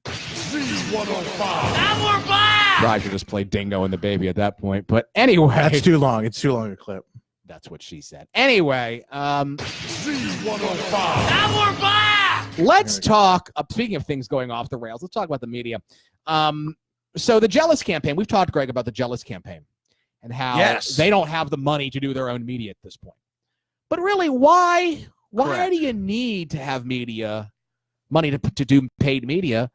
C105. And we're back! Roger just played Dingo and the Baby at that point. But anyway, That's too long. It's too long a clip. that's what she said. Anyway, C105. And we're back! let's talk. Speaking of things going off the rails, let's talk about the media. So the Jealous campaign. We've talked, Greg, about the Jealous campaign and how Yes. they don't have the money to do their own media at this point. But really, why Correct. do you need to have media money to do paid media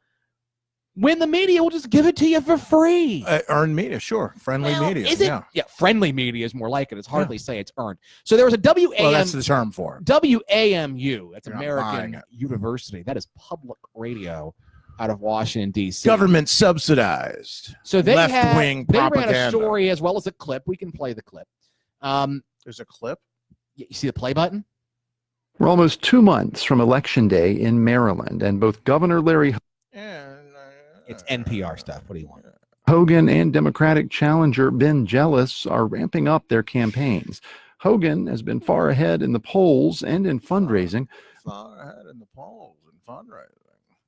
when the media will just give it to you for free? Earned media, sure. Friendly Well, media. is it? Yeah. Friendly media is more like it. It's hardly say it's earned. So there was a WAMU. Well, that's the term for it. WAMU. That's You're not buying American it. University. That is public radio out of Washington, D.C. Government subsidized. So they left-wing they ran a propaganda. story as well as a clip. We can play the clip. There's a clip. You see the play button? We're almost 2 months from Election Day in Maryland, and both Governor Larry It's NPR stuff. What do you want? Hogan and Democratic challenger Ben Jealous are ramping up their campaigns. Hogan has been far ahead in the polls and in fundraising. Far ahead in the polls and fundraising.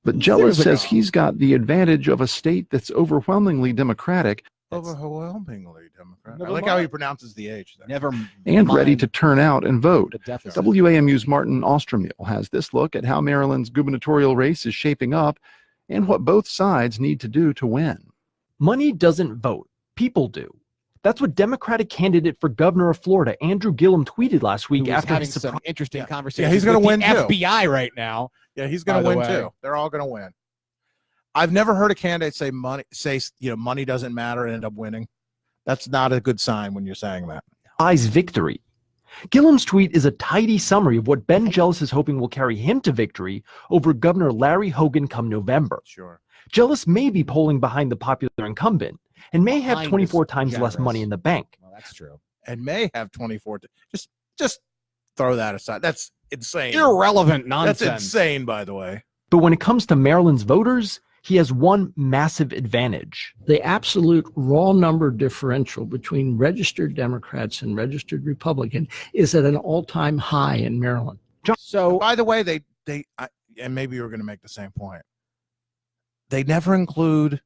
But Jealous says he's got the advantage of a state that's overwhelmingly Democratic. Overwhelmingly Democratic. I like how he pronounces the H there. Never and mind ready to turn out and vote. the deficit. WAMU's Martin Ostermuel has this look at how Maryland's gubernatorial race is shaping up and what both sides need to do to win. Money doesn't vote. People do. That's what Democratic candidate for governor of Florida, Andrew Gillum, tweeted last week after having his some interesting conversations. Yeah, he's going to win the too. FBI right now. Yeah, he's going to win too. They're all going to win. I've never heard a candidate say money doesn't matter and end up winning. That's not a good sign when you're saying that. Eyes victory. Gillum's tweet is a tidy summary of what Ben Jealous is hoping will carry him to victory over Governor Larry Hogan come November. Sure. Jealous may be polling behind the popular incumbent and may have Behind 24 is times generous. less money in the bank. Well, that's true. And may have 24. Just throw that aside. That's insane. Irrelevant nonsense. That's insane, by the way. But when it comes to Maryland's voters, he has one massive advantage. The absolute raw number differential between registered Democrats and registered Republican is at an all-time high in Maryland. So, by the way, and maybe you were going to make the same point. They never include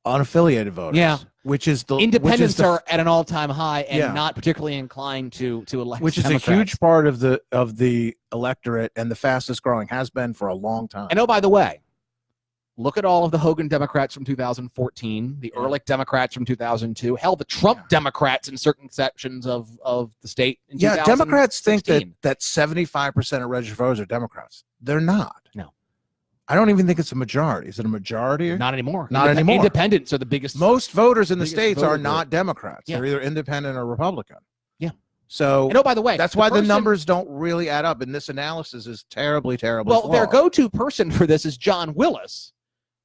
unaffiliated voters. Yeah. Which is the independents are at an all-time high and Yeah. not particularly inclined to elect which is Democrats. a huge part of the electorate and the fastest growing, has been for a long time. And oh, by the way, look at all of the Hogan Democrats from 2014, the Ehrlich Democrats from 2002, hell, the Trump Democrats in certain sections of the state in Democrats think 2016. that 75% of registered voters are Democrats. They're not. No. I don't even think it's a majority. Is it a majority? Not anymore. Not anymore. Independents are the biggest. Most voters in the biggest states voter are group. not Democrats. Yeah. They're either independent or Republican. Yeah. So, and oh, by the way, that's why the numbers don't really add up. And this analysis is terribly, terribly Well, their flawed. go-to person for this is John Willis,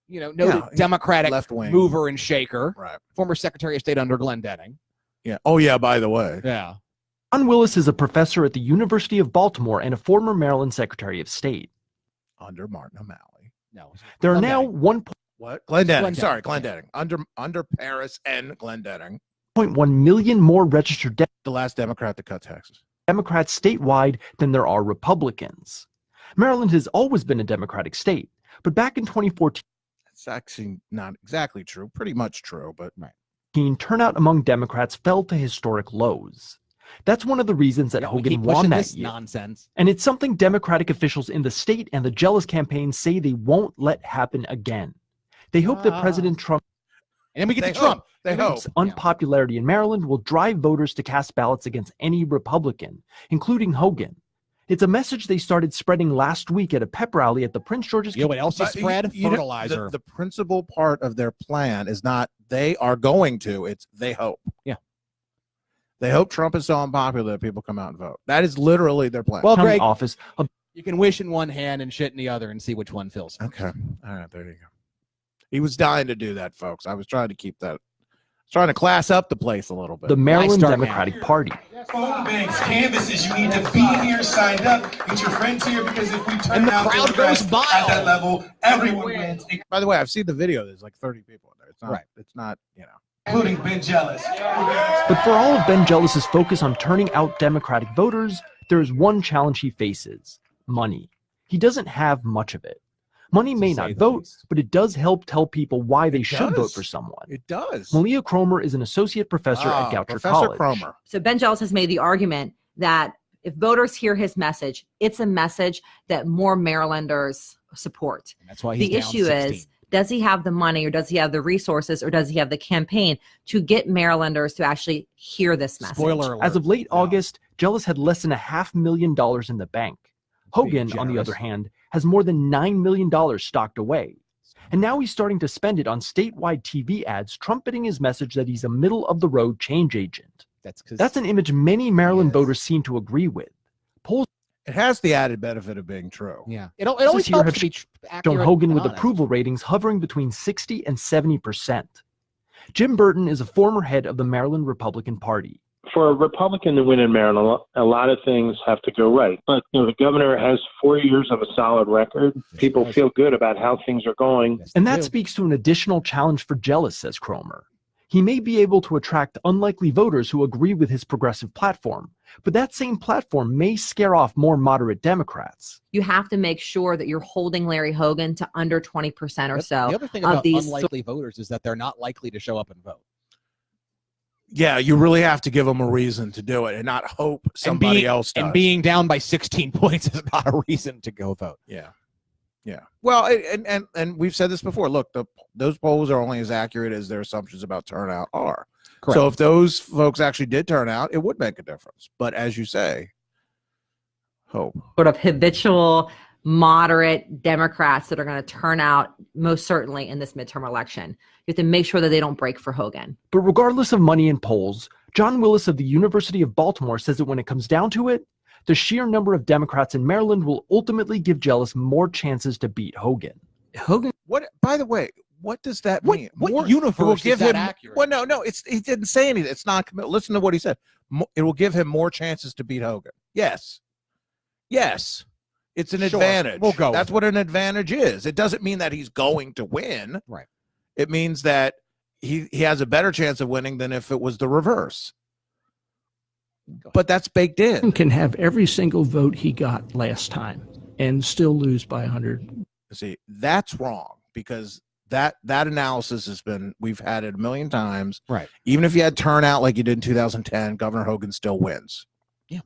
noted Democratic left-wing mover and shaker, right? Former Secretary of State under Glendenning. Yeah. Oh, yeah. By the way. Yeah. John Willis is a professor at the University of Baltimore and a former Maryland Secretary of State. Under Martin O'Malley. No. There are now 1.1 Sorry, Glendenning. Under Paris and Glendenning. 1.1 million more registered the last Democrat to cut taxes. Democrats statewide than there are Republicans. Maryland has always been a Democratic state, but back in 2014, that's actually not exactly true. Pretty much true, but turnout among Democrats fell to historic lows. That's one of the reasons that Hogan won that year. Nonsense. And it's something Democratic officials in the state and the Jealous campaign say they won't let happen again. They hope that President Trump and then we get to Trump. Trump's unpopularity in Maryland will drive voters to cast ballots against any Republican, including Hogan. It's a message they started spreading last week at a pep rally at the Prince George's. You know what else you spread? Fertilizer. The principal part of their plan is not they are going to, it's they hope. Yeah. They hope Trump is so unpopular that people come out and vote. That is literally their plan. Well, Greg, office. You can wish in one hand and shit in the other and see which one fills. Okay. All right, there you go. He was dying to do that, folks. I was trying to keep that. Trying to class up the place a little bit. The Maryland Democratic Party. Phone banks, canvases, you need to be here, signed up, get your friends here, because if we turn out crowd goes by at that level, everyone wins. By the way, I've seen the video. There's like 30 people in there. It's not, right. It's not, Including Ben Jealous. But for all of Ben Jealous's focus on turning out Democratic voters, there is one challenge he faces: money. He doesn't have much of it. Money may not vote, but it does help tell people why they should vote for someone. It does. Malia Cromer is an associate professor at Goucher College. Cromer. So Ben Jealous has made the argument that if voters hear his message, it's a message that more Marylanders support. And that's why he's the down issue 16. is, does he have the money or does he have the resources or does he have the campaign to get Marylanders to actually hear this message? Spoiler alert. As of late August, Jealous had less than $500,000 in the bank. Hogan, on the other hand, has more than $9 million stocked away. And now he's starting to spend it on statewide TV ads trumpeting his message that he's a middle-of-the-road change agent. That's an image many Maryland voters seem to agree with. Polls It has the added benefit of being true. Yeah. It always here helps have to be shown accurate Hogan and with honest. approval ratings hovering between 60 and 70%. Jim Burton is a former head of the Maryland Republican Party. for a Republican to win in Maryland, a lot of things have to go right. But, the governor has 4 years of a solid record. People feel good about how things are going. And that speaks to an additional challenge for Jealous, says Cromer. He may be able to attract unlikely voters who agree with his progressive platform, but that same platform may scare off more moderate Democrats. You have to make sure that you're holding Larry Hogan to under 20% or so. The other thing of about these unlikely voters is that they're not likely to show up and vote. Yeah, you really have to give them a reason to do it and not hope somebody else does. And being down by 16 points is not a reason to go vote. Yeah. Yeah. Well, and we've said this before. Look, those polls are only as accurate as their assumptions about turnout are. Correct. So if those folks actually did turn out, it would make a difference. But as you say, hope. sort of habitual moderate Democrats that are going to turn out most certainly in this midterm election. You have to make sure that they don't break for Hogan. But regardless of money in polls, John Willis of the University of Baltimore says that when it comes down to it, the sheer number of Democrats in Maryland will ultimately give Jealous more chances to beat Hogan. What? By the way, what does that mean? What universe is that accurate? Well, no, he didn't say anything. It's not. Listen to what he said. It will give him more chances to beat Hogan. Yes. It's an advantage. We'll go. That's what an advantage is. It doesn't mean that he's going to win. Right. It means that he has a better chance of winning than if it was the reverse. But that's baked in. He can have every single vote he got last time and still lose by 100. See, that's wrong because that analysis has been, we've had it a million times. Right. Even if you had turnout like you did in 2010, Governor Hogan still wins. Yeah.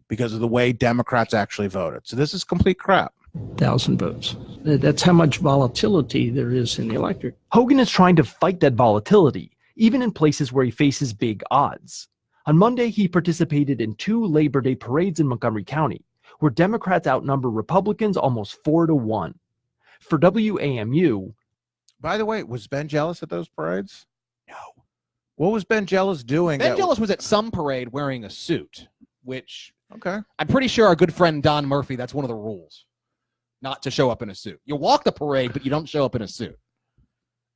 Because of the way Democrats actually voted. So this is complete crap. 1,000 votes. That's how much volatility there is in the electorate. Hogan is trying to fight that volatility, even in places where he faces big odds. On Monday, he participated in 2 Labor Day parades in Montgomery County, where Democrats outnumber Republicans almost 4-1. For WAMU. By the way, was Ben Jealous at those parades? No. What was Ben Jealous doing? Ben Jealous was at some parade wearing a suit, which okay. I'm pretty sure our good friend Don Murphy, that's one of the rules, not to show up in a suit. You walk the parade, but you don't show up in a suit.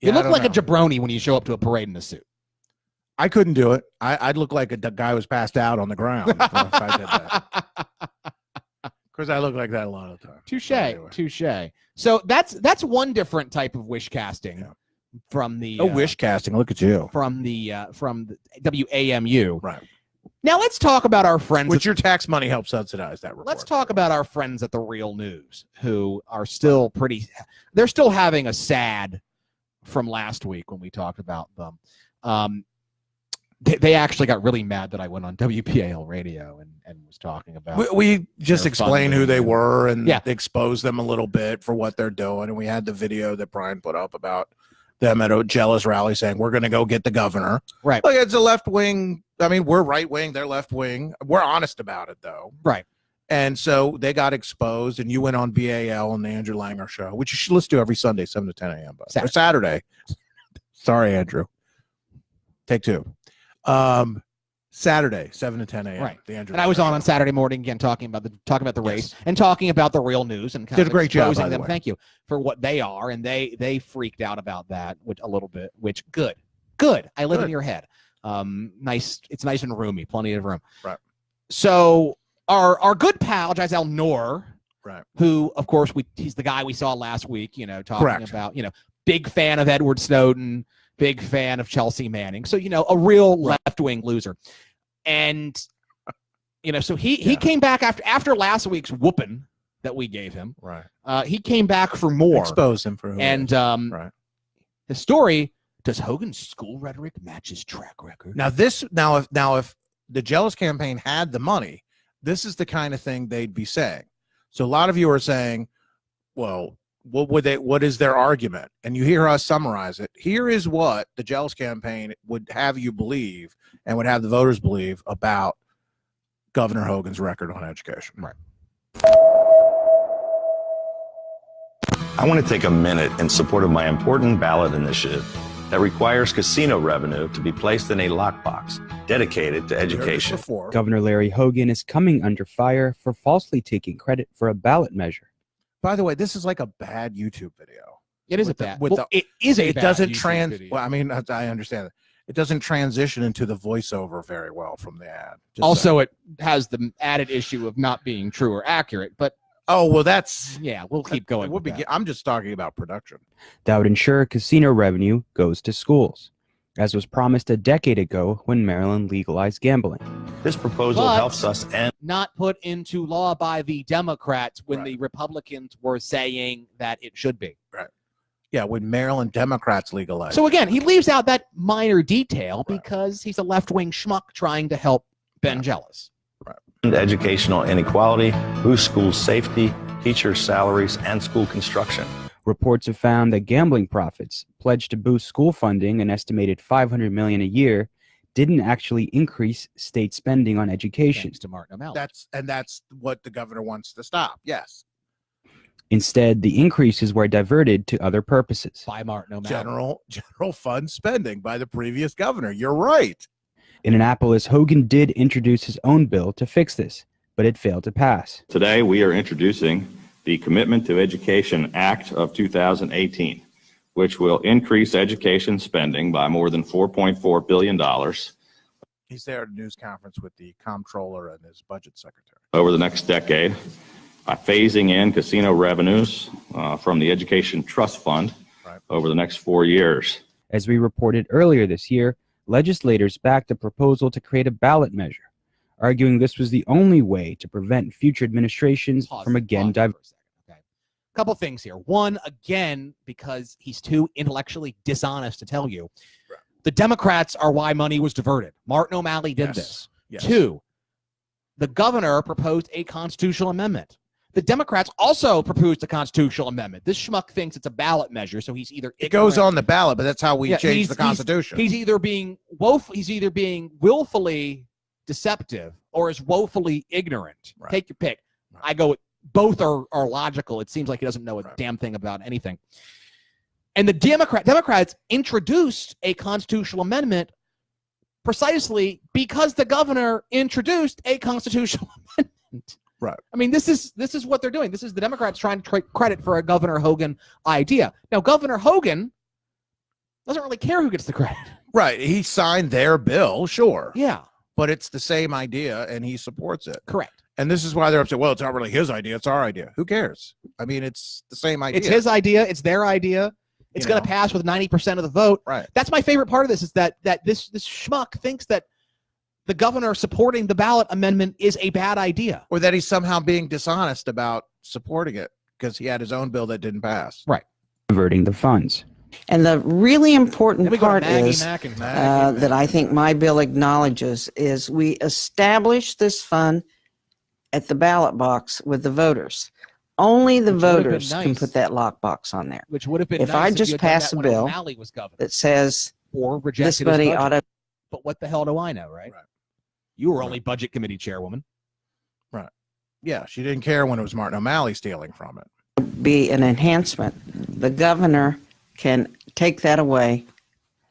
You look like a jabroni when you show up to a parade in a suit. I couldn't do it. I'd look like a guy who was passed out on the ground if I did that. Because I look like that a lot of the time. Touche. So that's one different type of wish casting from the wish casting. Look at you. From the WAMU. Right. Now let's talk about our friends. Which your tax money helps subsidize that report. Let's talk about our friends at the Real News who are still they're still having a sad from last week when we talked about them. They actually got really mad that I went on WPAL radio and was talking about. We just explained who they were and exposed them a little bit for what they're doing. And we had the video that Brian put up about them at a Jealous rally saying, we're going to go get the governor. Right. Like it's a left wing. I mean, we're right wing. They're left wing. We're honest about it, though. Right. And so they got exposed. And you went on BAL on the Andrew Langer show, which you should listen to every Sunday, 7 to 10 a.m. Or Saturday. Sorry, Andrew. Take 2. Saturday, 7 to 10 a.m. Right. The Andrew and I was show. on Saturday morning again talking about the race and talking about the Real News and kind Did of a great job, exposing by the them. way. Thank you for what they are, and they freaked out about that a little bit. Which good. I live in your head. Nice. It's nice and roomy. Plenty of room. Right. So our good pal Giselle Noor, right, who of course he's the guy we saw last week. Talking Correct. about big fan of Edward Snowden. Big fan of Chelsea Manning. So, a real left-wing loser. And, so he came back after last week's whooping that we gave him. Right. He came back for more. Exposed him for who And right. The story, does Hogan's school rhetoric match his track record? Now if the Jealous campaign had the money, this is the kind of thing they'd be saying. So a lot of you are saying, well, what is their argument? And you hear us summarize it. Here is what the Jealous campaign would have you believe and would have the voters believe about Governor Hogan's record on education. Right. I want to take a minute in support of my important ballot initiative that requires casino revenue to be placed in a lockbox dedicated to education. Governor Larry Hogan is coming under fire for falsely taking credit for a ballot measure. By the way, this is like a bad YouTube video. It is It bad doesn't YouTube trans. video. Well, I mean, I understand that. It doesn't transition into the voiceover very well from the ad. Also, it has the added issue of not being true or accurate, but oh, well, that's yeah, we'll keep going. I'm just talking about production. That would ensure casino revenue goes to schools, as was promised a decade ago when Maryland legalized gambling. This proposal helps us end. Not put into law by the Democrats when the Republicans were saying that it should be. Right. Yeah, when Maryland Democrats legalized. So again, he leaves out that minor detail because he's a left-wing schmuck trying to help Ben Jealous. Educational inequality, boost school safety, teachers' salaries, and school construction. Reports have found that gambling profits, pledged to boost school funding an estimated $500 million a year, didn't actually increase state spending on education. Thanks to Martin O'Malley. That's what the governor wants to stop. Yes. Instead, the increases were diverted to other purposes. By Martin O'Malley. General fund spending by the previous governor. You're right. In Annapolis, Hogan did introduce his own bill to fix this, but it failed to pass. Today, we are introducing the Commitment to Education Act of 2018, which will increase education spending by more than $4.4 billion. He's there at a news conference with the comptroller and his budget secretary. Over the next decade, by phasing in casino revenues from the Education Trust Fund over the next 4 years. As we reported earlier this year, legislators backed a proposal to create a ballot measure, arguing this was the only way to prevent future administrations from again diverting. Couple things here. One, again, because he's too intellectually dishonest to tell you, the Democrats are why money was diverted. Martin O'Malley did this. Yes. Two, the governor proposed a constitutional amendment. The Democrats also proposed a constitutional amendment. This schmuck thinks it's a ballot measure, so he's either it goes on the ballot, but that's how we change the Constitution. He's either being willfully deceptive or is woefully ignorant. Right. Take your pick. I go with both are logical. It seems like he doesn't know a damn thing about anything. And the Democrats introduced a constitutional amendment precisely because the governor introduced a constitutional amendment. Right. I mean, this is what they're doing. This is the Democrats trying to take credit for a Governor Hogan idea. Now, Governor Hogan doesn't really care who gets the credit. Right. He signed their bill, sure. Yeah. But it's the same idea, and he supports it. Correct. And this is why they're upset. Well, it's not really his idea. It's our idea. Who cares? I mean, it's the same idea. It's his idea. It's their idea. It's going to pass with 90% of the vote. Right. That's my favorite part of this is that this schmuck thinks that the governor supporting the ballot amendment is a bad idea. Or that he's somehow being dishonest about supporting it because he had his own bill that didn't pass. Right. Diverting the funds. And the really important part is that I think my bill acknowledges is we establish this fund at the ballot box with the voters. Only the voters can put that lockbox on there. Which would have been if I just pass a bill that says this money ought to. But what the hell do I know, right? You were only budget committee chairwoman. Right. Yeah, she didn't care when it was Martin O'Malley stealing from it. Be an enhancement. The governor can take that away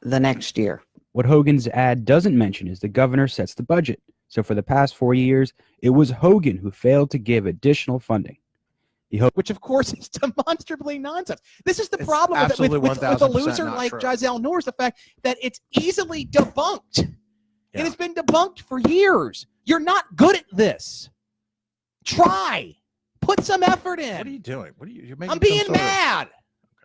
the next year. What Hogan's ad doesn't mention is the governor sets the budget. So for the past 4 years, it was Hogan who failed to give additional funding. Which, of course, is demonstrably nonsense. This is the problem with a loser like Giselle Noor, the fact that it's easily debunked. Yeah. It has been debunked for years. You're not good at this. Try. Put some effort in. What are you doing? You're making I'm being mad.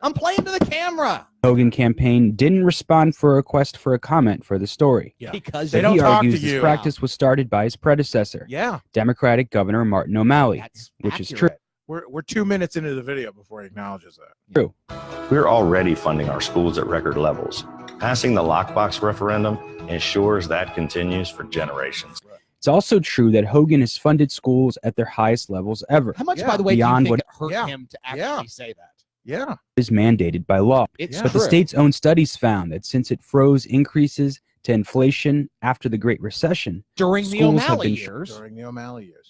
I'm playing to the camera. Hogan campaign didn't respond for a request for a comment for the story. Yeah. Because they don't he talk to argues you. this practice was started by his predecessor, Democratic Governor Martin O'Malley, which is true. We're 2 minutes into the video before he acknowledges that. True. We're already funding our schools at record levels. Passing the lockbox referendum ensures that continues for generations. It's also true that Hogan has funded schools at their highest levels ever. How much, by the way, beyond do you think what it hurt him to actually say that? Yeah. Is mandated by law. It's but true. the state's own studies found that since it froze increases to inflation after the Great Recession, during the O'Malley years,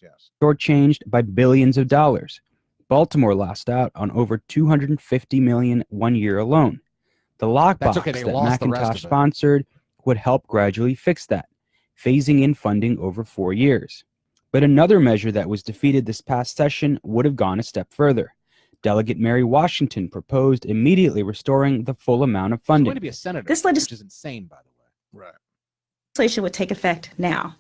yes, shortchanged by billions of dollars. Baltimore lost out on over $250 million 1 year alone. The lockbox that McIntosh sponsored would help gradually fix that, phasing in funding over 4 years. But another measure that was defeated this past session would have gone a step further. Delegate Mary Washington proposed immediately restoring the full amount of funding. He's going to be a senator, which is insane, by the way. Right. Legislation would take effect now.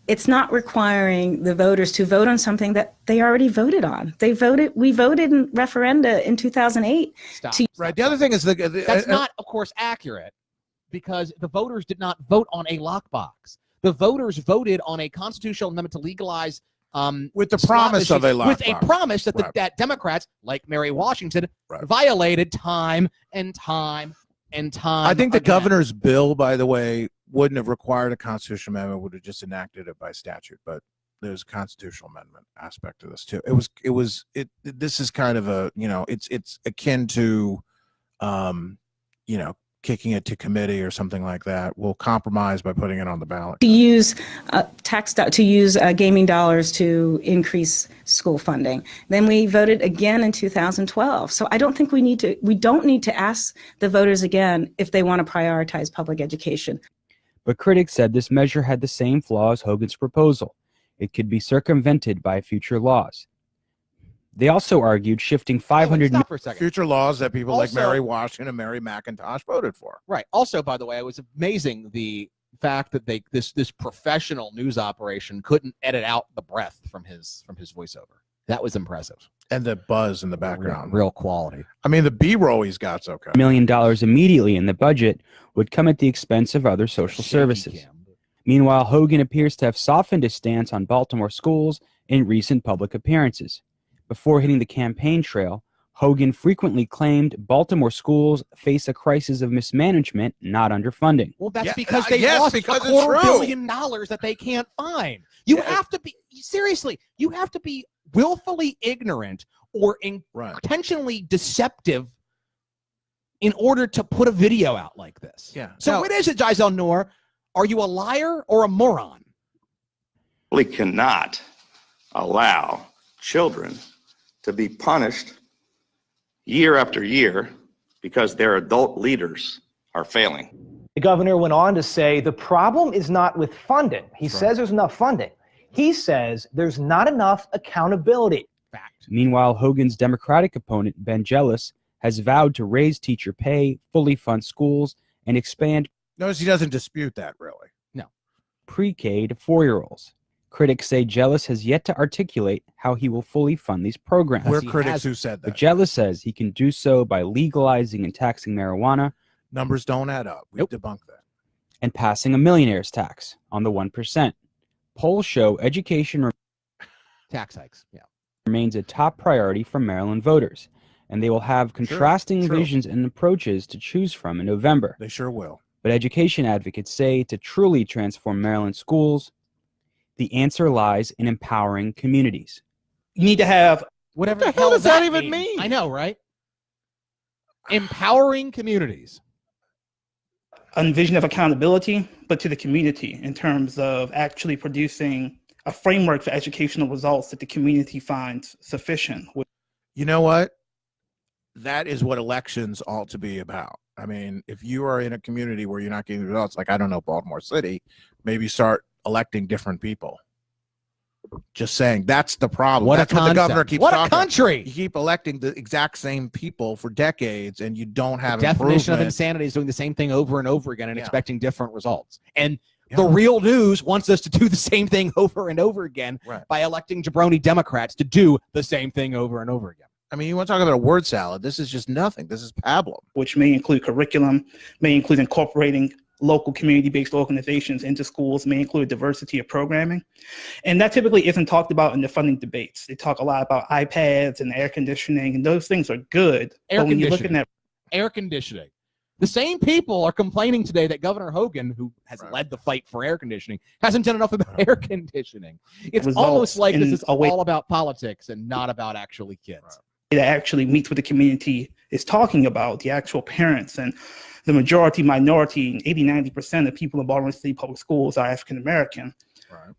It's not requiring the voters to vote on something that they already voted on. We voted in referenda in 2008. Right. The other thing is that's not, of course, accurate, because the voters did not vote on a lockbox. The voters voted on a constitutional amendment to legalize with the promise of a lockbox. With a promise that that Democrats, like Mary Washington, violated time and time and time. I think the again. governor's bill, by the way, wouldn't have required a constitutional amendment, would have just enacted it by statute. But there's a constitutional amendment aspect to this too. This is kind of a, it's akin to, kicking it to committee or something like that. We'll compromise by putting it on the ballot. To use gaming dollars to increase school funding. Then we voted again in 2012. So I don't think we don't need to ask the voters again if they want to prioritize public education. But critics said this measure had the same flaw as Hogan's proposal. It could be circumvented by future laws. They also argued shifting 500 future laws that people like Mary Washington and Mary McIntosh voted for. Right. Also, by the way, it was amazing the fact that this professional news operation couldn't edit out the breath from his voiceover. That was impressive. And the buzz in the background. Real quality. I mean, the B-roll he's got's okay. $1 million immediately in the budget would come at the expense of other social services. Meanwhile, Hogan appears to have softened his stance on Baltimore schools in recent public appearances. Before hitting the campaign trail, Hogan frequently claimed Baltimore schools face a crisis of mismanagement, not underfunding. Well, that's because they lost $250 million that they can't find. You have to be, seriously, you have to be willfully ignorant or intentionally deceptive in order to put a video out like this. Yeah. So what is it, Giselle Noor? Are you a liar or a moron? We cannot allow children to be punished year after year because their adult leaders are failing. The governor went on to say the problem is not with funding. He says there's enough funding. He says there's not enough accountability. Meanwhile, Hogan's Democratic opponent, Ben Jealous, has vowed to raise teacher pay, fully fund schools, and expand. Notice he doesn't dispute that, really. No. Pre-K to 4-year-olds. Critics say Jealous has yet to articulate how he will fully fund these programs. We're critics who said that. But Jealous says he can do so by legalizing and taxing marijuana. Numbers don't add up. We debunk that. And passing a millionaire's tax on the 1%. Polls show education tax hikes remains a top priority for Maryland voters, and they will have contrasting visions and approaches to choose from in November. They sure will. But education advocates say to truly transform Maryland schools, the answer lies in empowering communities. You need to have whatever the hell does that even mean? I know, right? Empowering communities. a vision of accountability, but to the community in terms of actually producing a framework for educational results that the community finds sufficient. You know what? That is what elections ought to be about. I mean, if you are in a community where you're not getting results, like, I don't know, Baltimore City, maybe start electing different people. Just saying, that's the problem. That's what the governor keeps talking about. What a country! You keep electing the exact same people for decades, and you don't have the definition of improvement. insanity is doing the same thing over and over again and expecting different results. And the real news wants us to do the same thing over and over again by electing jabroni Democrats to do the same thing over and over again. I mean, you want to talk about a word salad? This is just nothing. This is pablum. Which may include curriculum, may include incorporating local community-based organizations into schools, may include diversity of programming. And that typically isn't talked about in the funding debates. They talk a lot about iPads and air conditioning, and those things are good. But when you're looking at air conditioning, the same people are complaining today that Governor Hogan, who has led the fight for air conditioning, hasn't done enough about air conditioning. It's almost like this is all about politics and not about actually kids. That actually meets what the community is talking about, the actual parents and the majority, minority, 80-90% of people in Baltimore City public schools are African American.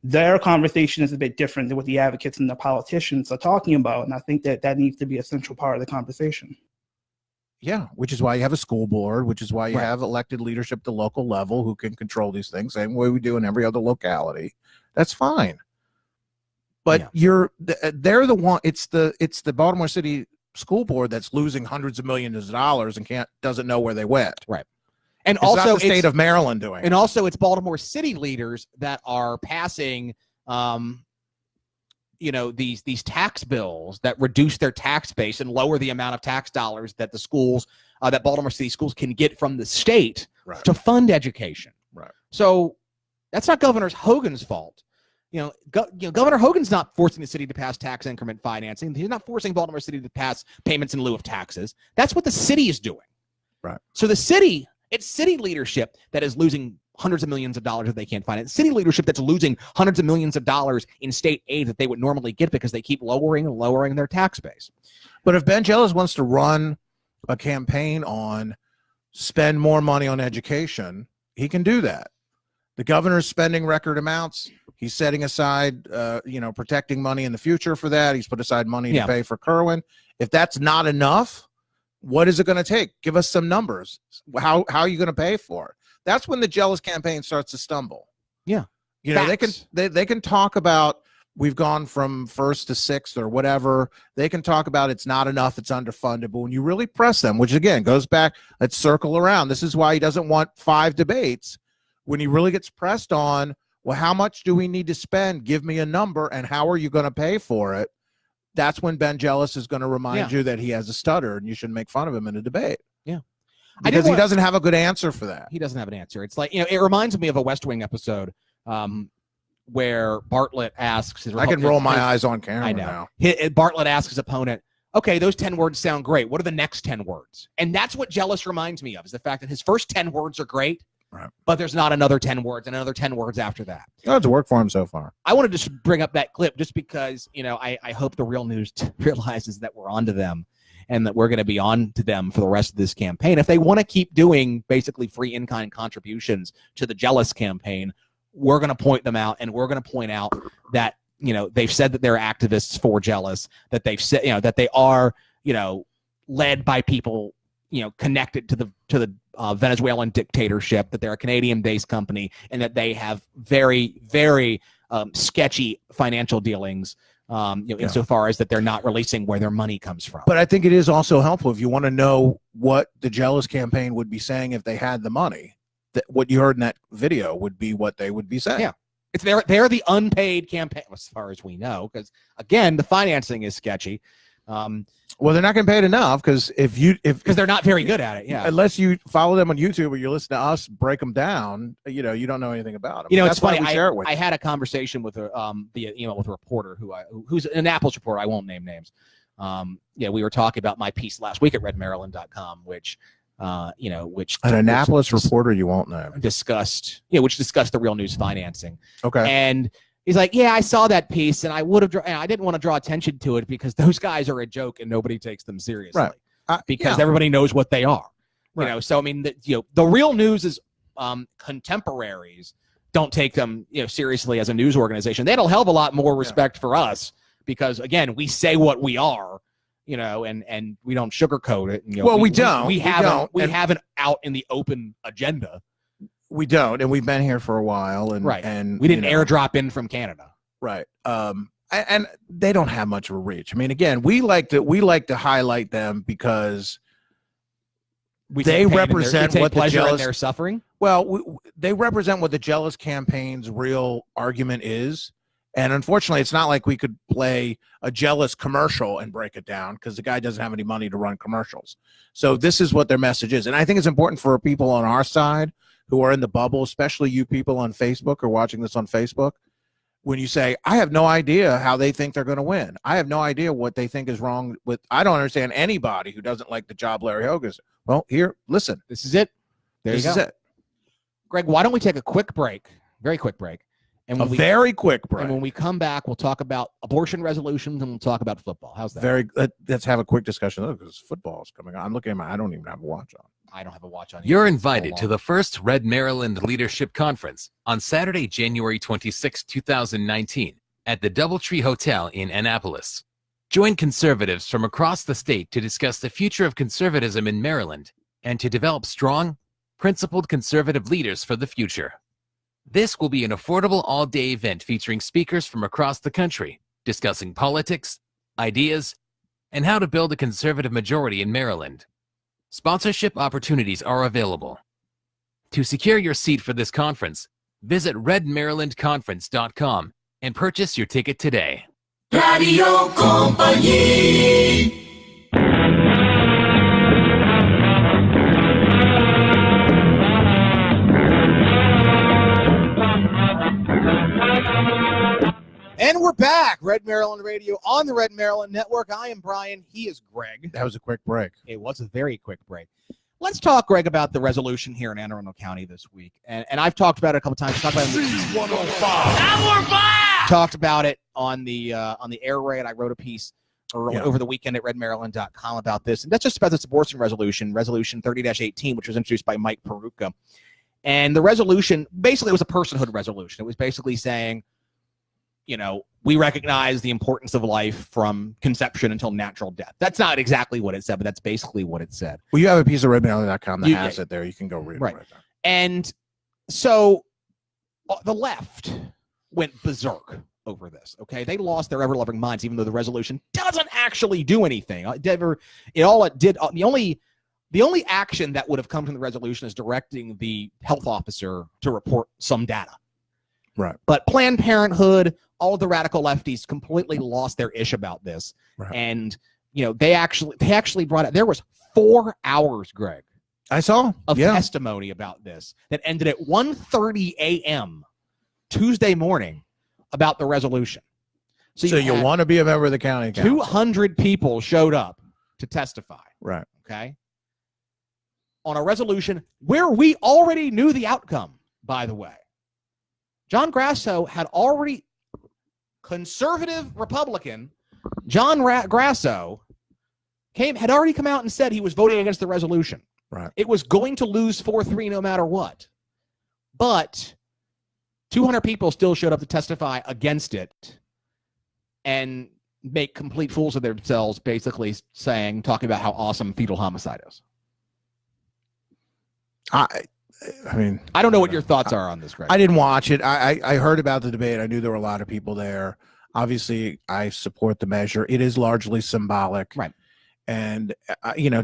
Their conversation is a bit different than what the advocates and the politicians are talking about, and I think that that needs to be a central part of the conversation. Yeah, which is why you have a school board, which is why you have elected leadership at the local level who can control these things, same way we do in every other locality. That's fine. But they're the one. It's the Baltimore City School Board that's losing hundreds of millions of dollars and doesn't know where they went. Right. And it's also not the state of Maryland doing it. And also it's Baltimore City leaders that are passing these tax bills that reduce their tax base and lower the amount of tax dollars that the schools that Baltimore City schools can get from the state to fund education. Right. So that's not Governor Hogan's fault. Governor Hogan's not forcing the city to pass tax increment financing. He's not forcing Baltimore City to pass payments in lieu of taxes. That's what the city is doing. Right. So it's city leadership that is losing hundreds of millions of dollars that they can't finance. City leadership that's losing hundreds of millions of dollars in state aid that they would normally get because they keep lowering and lowering their tax base. But if Ben Jealous wants to run a campaign on spend more money on education, he can do that. The governor's spending record amounts. He's setting aside, protecting money in the future for that. He's put aside money to pay for Kerwin. If that's not enough, what is it going to take? Give us some numbers. How are you going to pay for it? That's when the Jealous campaign starts to stumble. Yeah. They can talk about we've gone from first to sixth or whatever. They can talk about it's not enough, it's underfunded. But when you really press them, which again goes back, let's circle around. This is why he doesn't want 5 debates. When he really gets pressed on, well, how much do we need to spend? Give me a number, and how are you going to pay for it? That's when Ben Jealous is going to remind you that he has a stutter, and you shouldn't make fun of him in a debate. Yeah. Because he doesn't have a good answer for that. He doesn't have an answer. It's like, it reminds me of a West Wing episode where Bartlett asks his I can roll my eyes on camera now. Bartlett asks his opponent, okay, those 10 words sound great. What are the next 10 words? And that's what Jealous reminds me of, is the fact that his first 10 words are great, but there's not another 10 words and another 10 words after that. It's worked for him so far. I wanted to just bring up that clip just because, I hope the Real News realizes that we're onto them and that we're going to be on to them for the rest of this campaign. If they want to keep doing basically free in-kind contributions to the Jealous campaign, we're going to point them out, and we're going to point out that, they've said that they're activists for Jealous, that they've said, that they are, led by people, connected to the Venezuelan dictatorship, that they're a Canadian-based company, and that they have very, very sketchy financial dealings, insofar as that they're not releasing where their money comes from. But I think it is also helpful if you want to know what the Jealous campaign would be saying if they had the money. That what you heard in that video would be what they would be saying. Yeah, it's they're the unpaid campaign, as far as we know, because again, the financing is sketchy. Well, they're not getting paid enough because because they're not very good at it. Yeah, unless you follow them on YouTube or you listen to us break them down, you don't know anything about them. It's funny. I had a conversation with via email with a reporter who's an Annapolis reporter. I won't name names. We were talking about my piece last week at redmaryland.com, which an Annapolis reporter you won't know discussed the Real News financing. Okay, and he's like, yeah, I saw that piece, and I didn't want to draw attention to it because those guys are a joke and nobody takes them seriously. Right. Because everybody knows what they are. Right. So I mean, the Real News is contemporaries don't take them seriously as a news organization. They had a hell of a lot more respect for us because again, we say what we are. And we don't sugarcoat it. We don't. We have an out in the open agenda. We don't, and we've been here for a while, and we didn't airdrop in from Canada, right? And they don't have much of a reach. I mean, again, we like to highlight them because they represent what the Jealous in their suffering. Well, they represent what the Jealous campaign's real argument is. And unfortunately, it's not like we could play a Jealous commercial and break it down because the guy doesn't have any money to run commercials. So this is what their message is. And I think it's important for people on our side who are in the bubble, especially you people on Facebook or watching this on Facebook, when you say, I have no idea how they think they're going to win. I have no idea what they think is wrong with, I don't understand anybody who doesn't like the job Larry Hogan's. Well, here, listen. This is it. This is it. Greg, why don't we take a quick break, very quick break. And very quick break. And when we come back, we'll talk about abortion resolutions and we'll talk about football. How's that? Let's have a quick discussion because football is coming on. I'm looking at I don't even have a watch on. I don't have a watch on. You're invited to the first Red Maryland Leadership Conference on Saturday, January 26, 2019 at the DoubleTree Hotel in Annapolis. Join conservatives from across the state to discuss the future of conservatism in Maryland and to develop strong, principled conservative leaders for the future. This will be an affordable all-day event featuring speakers from across the country, discussing politics, ideas, and how to build a conservative majority in Maryland. Sponsorship opportunities are available. To secure your seat for this conference, visit redmarylandconference.com and purchase your ticket today. Radio Company. And we're back. Red Maryland Radio on the Red Maryland Network. I am Brian. He is Greg. That was a quick break. It was a very quick break. Let's talk, Greg, about the resolution here in Anne Arundel County this week. And I've talked about it a couple times. Talked about it on the air raid. I wrote a piece over the weekend at redmaryland.com about this. And that's just about this abortion resolution 30-18, which was introduced by Mike Peruka. And the resolution, basically, it was a personhood resolution. It was basically saying, we recognize the importance of life from conception until natural death. That's not exactly what it said, but that's basically what it said. Well, you have a piece of redmaryland.com that has it there. You can go read it right there. And so the left went berserk over this, okay? They lost their ever-loving minds, even though the resolution doesn't actually do anything. The only action that would have come from the resolution is directing the health officer to report some data. Right. But Planned Parenthood, all of the radical lefties completely lost their ish about this. Right. And, they actually brought it. There was 4 hours, Greg. I saw. Of testimony about this that ended at 1:30 a.m. Tuesday morning about the resolution. So you want to be a member of the county council. 200 people showed up to testify. Right. Okay. On a resolution where we already knew the outcome, by the way. John Grasso had already, conservative Republican John Grasso had already come out and said he was voting against the resolution. Right. It was going to lose 4-3 no matter what. But 200 people still showed up to testify against it and make complete fools of themselves, basically talking about how awesome fetal homicide is. I mean, I don't know what your thoughts are on this, Greg. I didn't watch it. I heard about the debate. I knew there were a lot of people there. Obviously, I support the measure. It is largely symbolic. Right. And,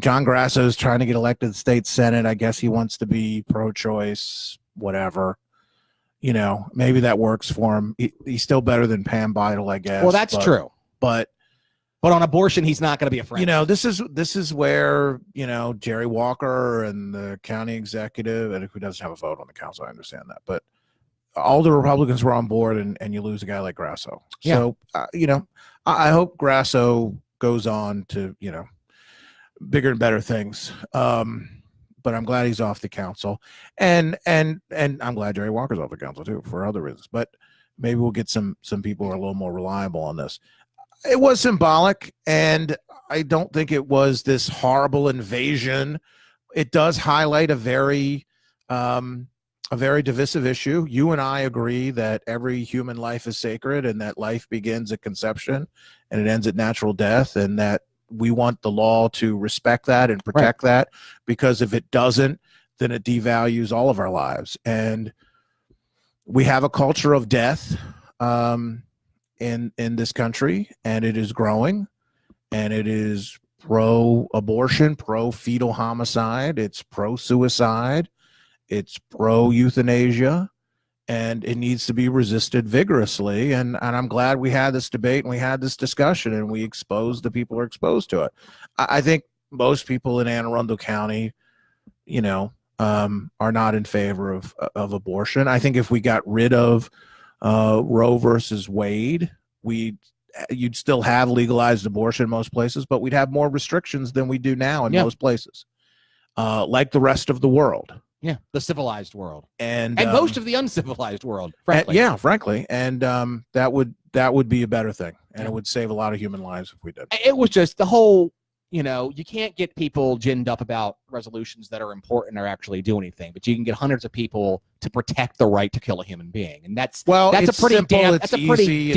John Grasso is trying to get elected to the state Senate. I guess he wants to be pro-choice, whatever. Maybe that works for him. He's still better than Pam Beidle, I guess. Well, that's true. But on abortion, he's not going to be a friend. This is where, Jerry Walker and the county executive, and who doesn't have a vote on the council, I understand that. But all the Republicans were on board, and you lose a guy like Grasso. Yeah. So, I hope Grasso goes on to, bigger and better things. But I'm glad he's off the council. And I'm glad Jerry Walker's off the council, too, for other reasons. But maybe we'll get some people who are a little more reliable on this. It was symbolic, and I don't think it was this horrible invasion. It does highlight a very divisive issue. You and I agree that every human life is sacred and that life begins at conception and it ends at natural death, and that we want the law to respect that and protect that, because if it doesn't, then it devalues all of our lives. And we have a culture of death. In this country, and it is growing, and it is pro-abortion, pro-fetal homicide, it's pro-suicide, it's pro-euthanasia, and it needs to be resisted vigorously. And I'm glad we had this debate and we had this discussion and we exposed the people who are exposed to it. I think most people in Anne Arundel County, are not in favor of abortion. I think if we got rid of Roe versus Wade, you'd still have legalized abortion in most places, but we'd have more restrictions than we do now in most places, like the rest of the world. Yeah, the civilized world, and most of the uncivilized world. Frankly. Frankly, and that would be a better thing, and it would save a lot of human lives if we did. It was just the whole. You can't get people ginned up about resolutions that are important or actually do anything, but you can get hundreds of people to protect the right to kill a human being, and that's a pretty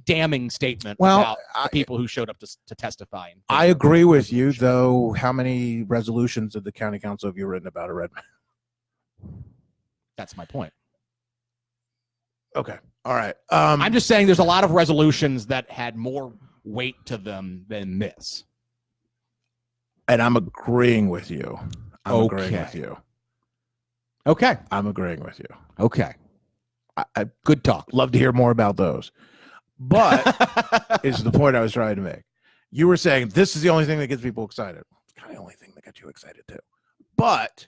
damning statement about the people who showed up to testify. I agree with you, though. How many resolutions of the county council have you written about a red man? That's my point. Okay, all right. I'm just saying there's a lot of resolutions that had more weight to them than this. And I'm agreeing with you. I'm agreeing with you. Okay. I'm agreeing with you. Okay. I good talk. Love to hear more about those. But is the point I was trying to make. You were saying this is the only thing that gets people excited. It's kind of the only thing that gets you excited too. But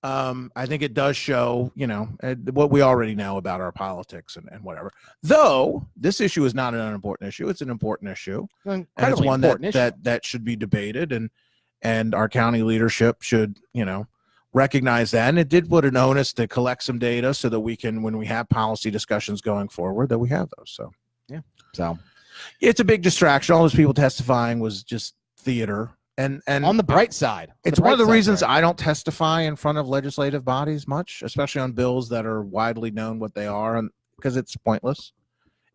I think it does show, what we already know about our politics and whatever. Though this issue is not an unimportant issue. It's an important issue. And it's one that should be debated and our county leadership should, recognize that. And it did put an onus to collect some data so that we can, when we have policy discussions going forward, that we have those. So, yeah. So it's a big distraction. All those people testifying was just theater. And on the bright side, it's one of the reasons I don't testify in front of legislative bodies much, especially on bills that are widely known what they are, and because it's pointless.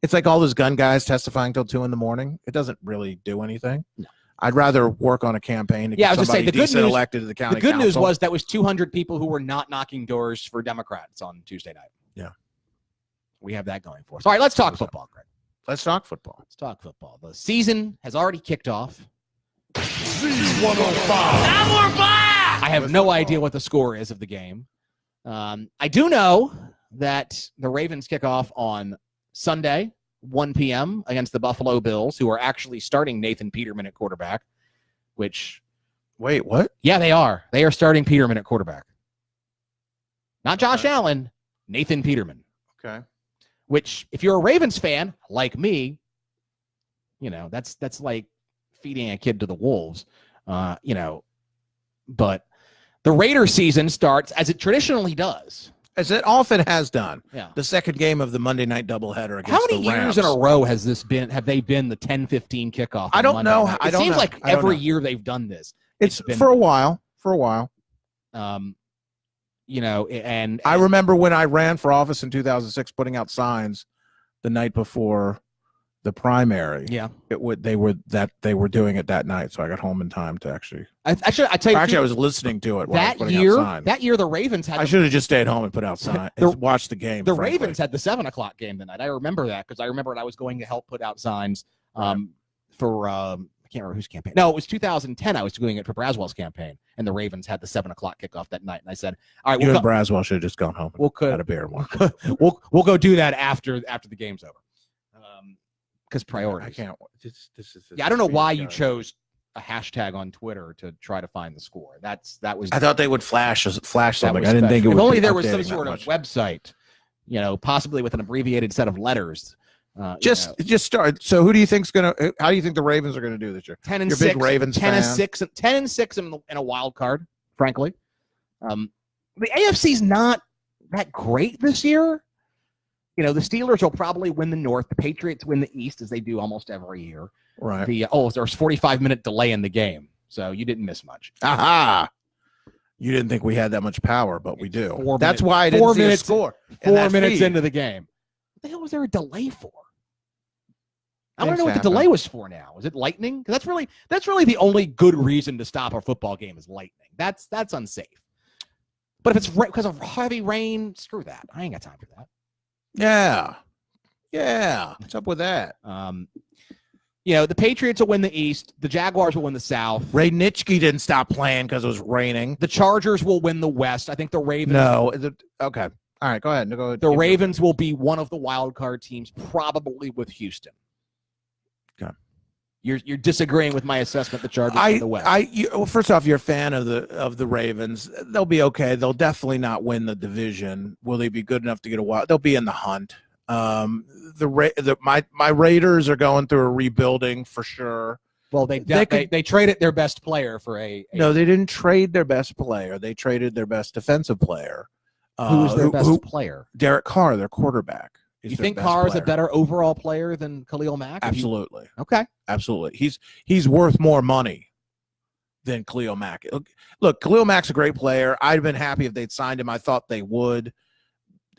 It's like all those gun guys testifying till 2 a.m. It doesn't really do anything. No. I'd rather work on a campaign to get somebody decent elected to the county council. The good news was that was 200 people who were not knocking doors for Democrats on Tuesday night. Yeah. We have that going for us. All right, let's talk football, Greg. Let's talk football. Let's talk football. The season has already kicked off. Z105. Now we're back! I have no idea what the score is of the game. I do know that the Ravens kick off on Sunday, 1 p.m. against the Buffalo Bills, who are actually starting Nathan Peterman at quarterback, which... Wait, what? Yeah, they are. They are starting Peterman at quarterback. Not Josh Allen, Nathan Peterman. Okay. Which, if you're a Ravens fan, like me, that's like feeding a kid to the wolves, but the Raider season starts as it traditionally does. As it often has done. Yeah. The second game of the Monday night doubleheader against How many the Rams. years in a row has this been? Have they been the 10-15 kickoff? I don't know. It seems like every year they've done this. It's been, for a while. And I remember when I ran for office in 2006, putting out signs the night before the primary. Yeah, they were doing it that night, so I got home in time to actually. I was listening to it that year. The Ravens had. I should have just stayed home and put out signs. Watch the game. The Ravens had the 7:00 game that night. I remember that because I remember I was going to help put out signs for I can't remember whose campaign. No, it was 2010. I was doing it for Braswell's campaign, and the Ravens had the 7:00 kickoff that night. And I said, "All right, you and Braswell should have just gone home. Had a beer. We'll go do that after the game's over." Because priorities. I can't. This is. Yeah, I don't know why you chose a hashtag on Twitter to try to find the score. That was. I thought they would flash something. I didn't think it would. If only there was some sort of website, possibly with an abbreviated set of letters. Just start. So who do you think's gonna? How do you think the Ravens are gonna do this year? 10-6. You're a big Ravens 10-6. 10-6 in a wild card. Frankly, the AFC's not that great this year. The Steelers will probably win the North. The Patriots win the East, as they do almost every year. Right. There's 45-minute delay in the game, so you didn't miss much. Aha! You didn't think we had that much power, but we do. That's why I didn't see a score. 4 minutes into the game. What the hell was there a delay for? I want to know what the delay was for now. Was it lightning? Because that's really the only good reason to stop a football game is lightning. That's unsafe. But if it's because of heavy rain, screw that. I ain't got time for that. Yeah. What's up with that? The Patriots will win the East. The Jaguars will win the South. Ray Nitschke didn't stop playing because it was raining. The Chargers will win the West. I think the Ravens. No. Okay. All right. Go ahead. The Ravens will be one of the wild card teams, probably with Houston. Okay. You're disagreeing with my assessment. The Chargers in the West. First off, you're a fan of the Ravens. They'll be okay. They'll definitely not win the division. Will they be good enough to get a wild? They'll be in the hunt. My Raiders are going through a rebuilding for sure. Well, they traded their best player for No, they didn't trade their best player. They traded their best defensive player. Who's their best player? Derek Carr, their quarterback. You think Carr is a better overall player than Khalil Mack? Absolutely. Okay. Absolutely. He's worth more money than Khalil Mack. Look, Khalil Mack's a great player. I'd have been happy if they'd signed him. I thought they would.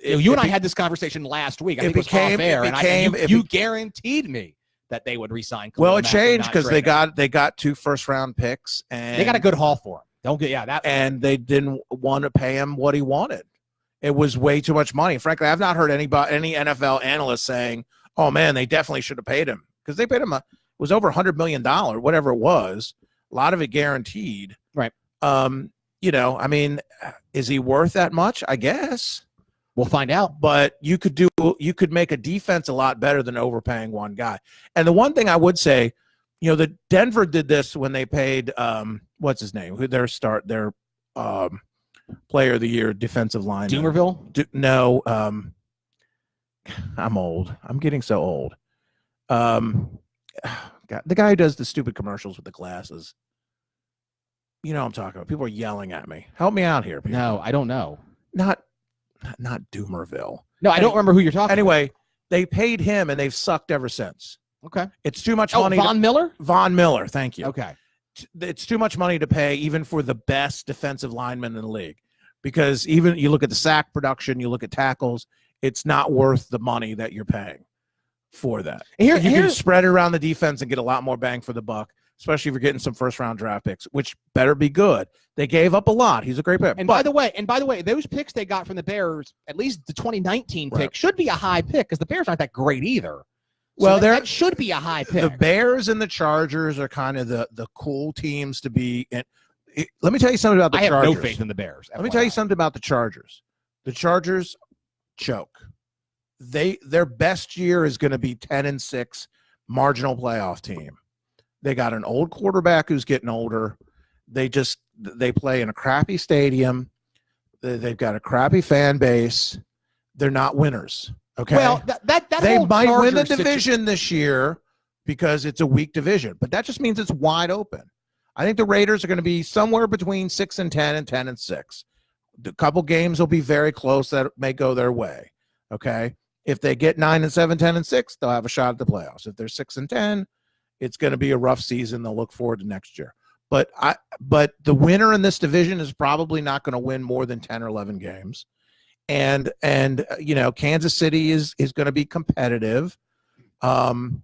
You and I had this conversation last week. I think it was off air, and you guaranteed me that they would re-sign Khalil Well, it Mack changed because they got 2 first-round picks, and they got a good haul for him. And they didn't want to pay him what he wanted. It was way too much money. Frankly, I've not heard any NFL analyst saying, "Oh man, they definitely should have paid him," because they paid him. It was over $100 million, whatever it was. A lot of it guaranteed. Right. I mean, is he worth that much? I guess. We'll find out. But you could make a defense a lot better than overpaying one guy. And the one thing I would say, the Denver did this when they paid what's his name? Their player of the year defensive line. Doomerville? No, I'm old. I'm getting so old. The guy who does the stupid commercials with the glasses. You know what I'm talking about. People are yelling at me. Help me out here, people. No, I don't know. Not Doomerville. No, I don't remember who you're talking about. Anyway, they paid him, and they've sucked ever since. Okay. It's too much money. Von Miller? Von Miller, thank you. Okay. It's too much money to pay even for the best defensive lineman in the league. Because even you look at the sack production, you look at tackles, it's not worth the money that you're paying for that. You can spread it around the defense and get a lot more bang for the buck, especially if you're getting some first-round draft picks, which better be good. They gave up a lot. He's a great player. And by the way, those picks they got from the Bears, at least the 2019 pick, should be a high pick because the Bears aren't that great either. Well, that should be a high pick. The Bears and the Chargers are kind of the cool teams to be in. Let me tell you something about the Chargers. I have no faith in the Bears. Let me tell you something about the Chargers. The Chargers choke. Their best year is going to be 10-6, marginal playoff team. They got an old quarterback who's getting older. They play in a crappy stadium. They've got a crappy fan base. They're not winners. Okay. Well, they might win the division this year because it's a weak division, but that just means it's wide open. I think the Raiders are going to be somewhere between 6-10 and 10-6. A couple games will be very close that may go their way. Okay. If they get 9-7, 10-6, they'll have a shot at the playoffs. If they're 6-10, it's going to be a rough season. They'll look forward to next year. But the winner in this division is probably not going to win more than 10 or 11 games. And Kansas City is going to be competitive. Denver,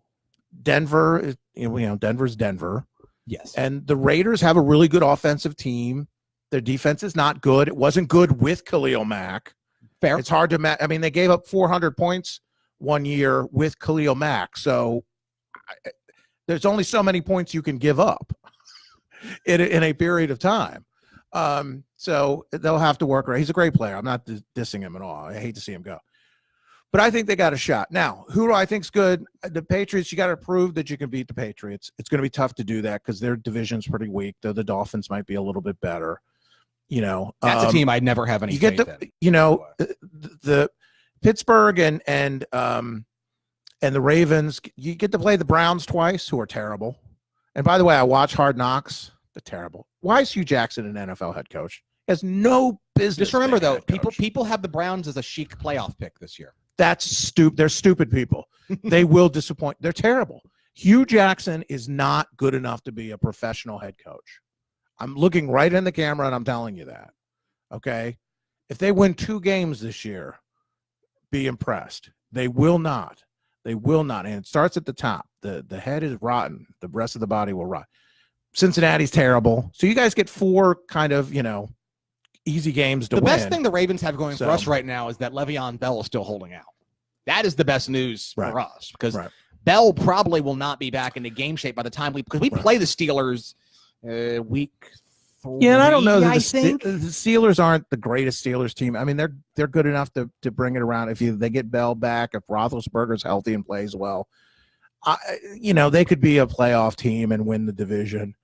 Denver's Denver. Yes. And the Raiders have a really good offensive team. Their defense is not good. It wasn't good with Khalil Mack. Fair. It's hard to I mean, they gave up 400 points one year with Khalil Mack. So there's only so many points you can give up in a period of time. So they'll have to work. He's a great player. I'm not dissing him at all. I hate to see him go. But I think they got a shot. Now, who do I think's good? The Patriots, you got to prove that you can beat the Patriots. It's going to be tough to do that because their division's pretty weak, though the Dolphins might be a little bit better. That's a team I'd never have any faith in. The Pittsburgh and the Ravens, you get to play the Browns twice, who are terrible. And by the way, I watch Hard Knocks. They're terrible. Why is Hugh Jackson an NFL head coach? He has no business. Just remember, though, people have the Browns as a chic playoff pick this year. That's stupid. They're stupid people. They will disappoint. They're terrible. Hugh Jackson is not good enough to be a professional head coach. I'm looking right in the camera and I'm telling you that. Okay? If they win 2 games this year, be impressed. They will not. They will not. And it starts at the top. The head is rotten. The rest of the body will rot. Cincinnati's terrible. So you guys get 4 kind of, easy games to win. The best thing the Ravens have going for us right now is that Le'Veon Bell is still holding out. That is the best news for us because Bell probably will not be back into game shape by the time we play the Steelers week 3. Yeah, and I don't know that I the think. Steelers aren't the greatest Steelers team. I mean, they're good enough to bring it around if they get Bell back, if Roethlisberger's healthy and plays well. They could be a playoff team and win the division.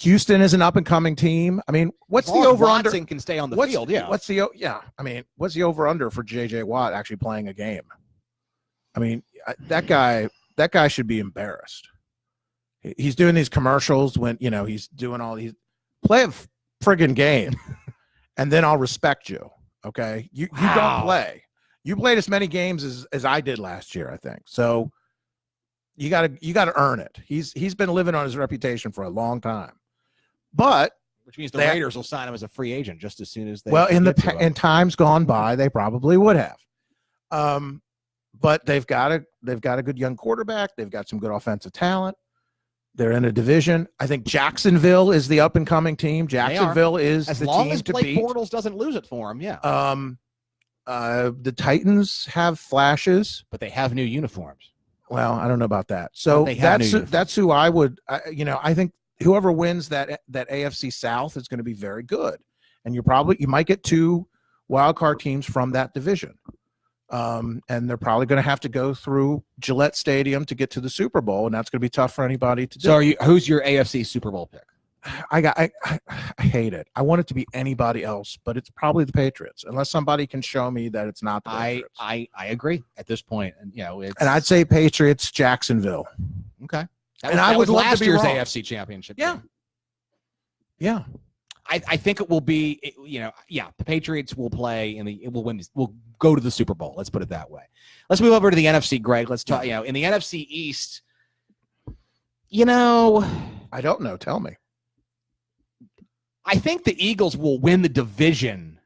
Houston is an up and coming team. I mean, what's the over under? Watson can stay on the field. Yeah. What's the over under for JJ Watt actually playing a game? I mean, that guy should be embarrassed. He's doing these commercials when he's doing all these. Play a friggin' game, and then I'll respect you. Okay, you don't play. You played as many games as I did last year, I think. So you got to earn it. He's been living on his reputation for a long time. But which means the Raiders will sign him as a free agent just as soon as they. Well, in times gone by, they probably would have. But they've got a good young quarterback. They've got some good offensive talent. They're in a division. I think Jacksonville is the up and coming team. Jacksonville is as the long team as to Blake beat. Bortles doesn't lose it for him. Yeah. The Titans have flashes, but they have new uniforms. Well, I don't know about that. So that's who I would. I think whoever wins that AFC South is going to be very good, and you might get 2 wild card teams from that division. And they're probably going to have to go through Gillette Stadium to get to the Super Bowl, and that's going to be tough for anybody to do. So who's your AFC Super Bowl pick? I hate it. I want it to be anybody else, but it's probably the Patriots, unless somebody can show me that it's not the Patriots. I agree at this point, and and I'd say Patriots, Jacksonville. Okay, I would love last to be year's wrong. AFC Championship. Yeah, yeah. I think it will be, the Patriots will play it will win. Will go to the Super Bowl. Let's put it that way. Let's move over to the NFC, Greg. Let's talk. In the NFC East, I don't know. Tell me. I think the Eagles will win the division.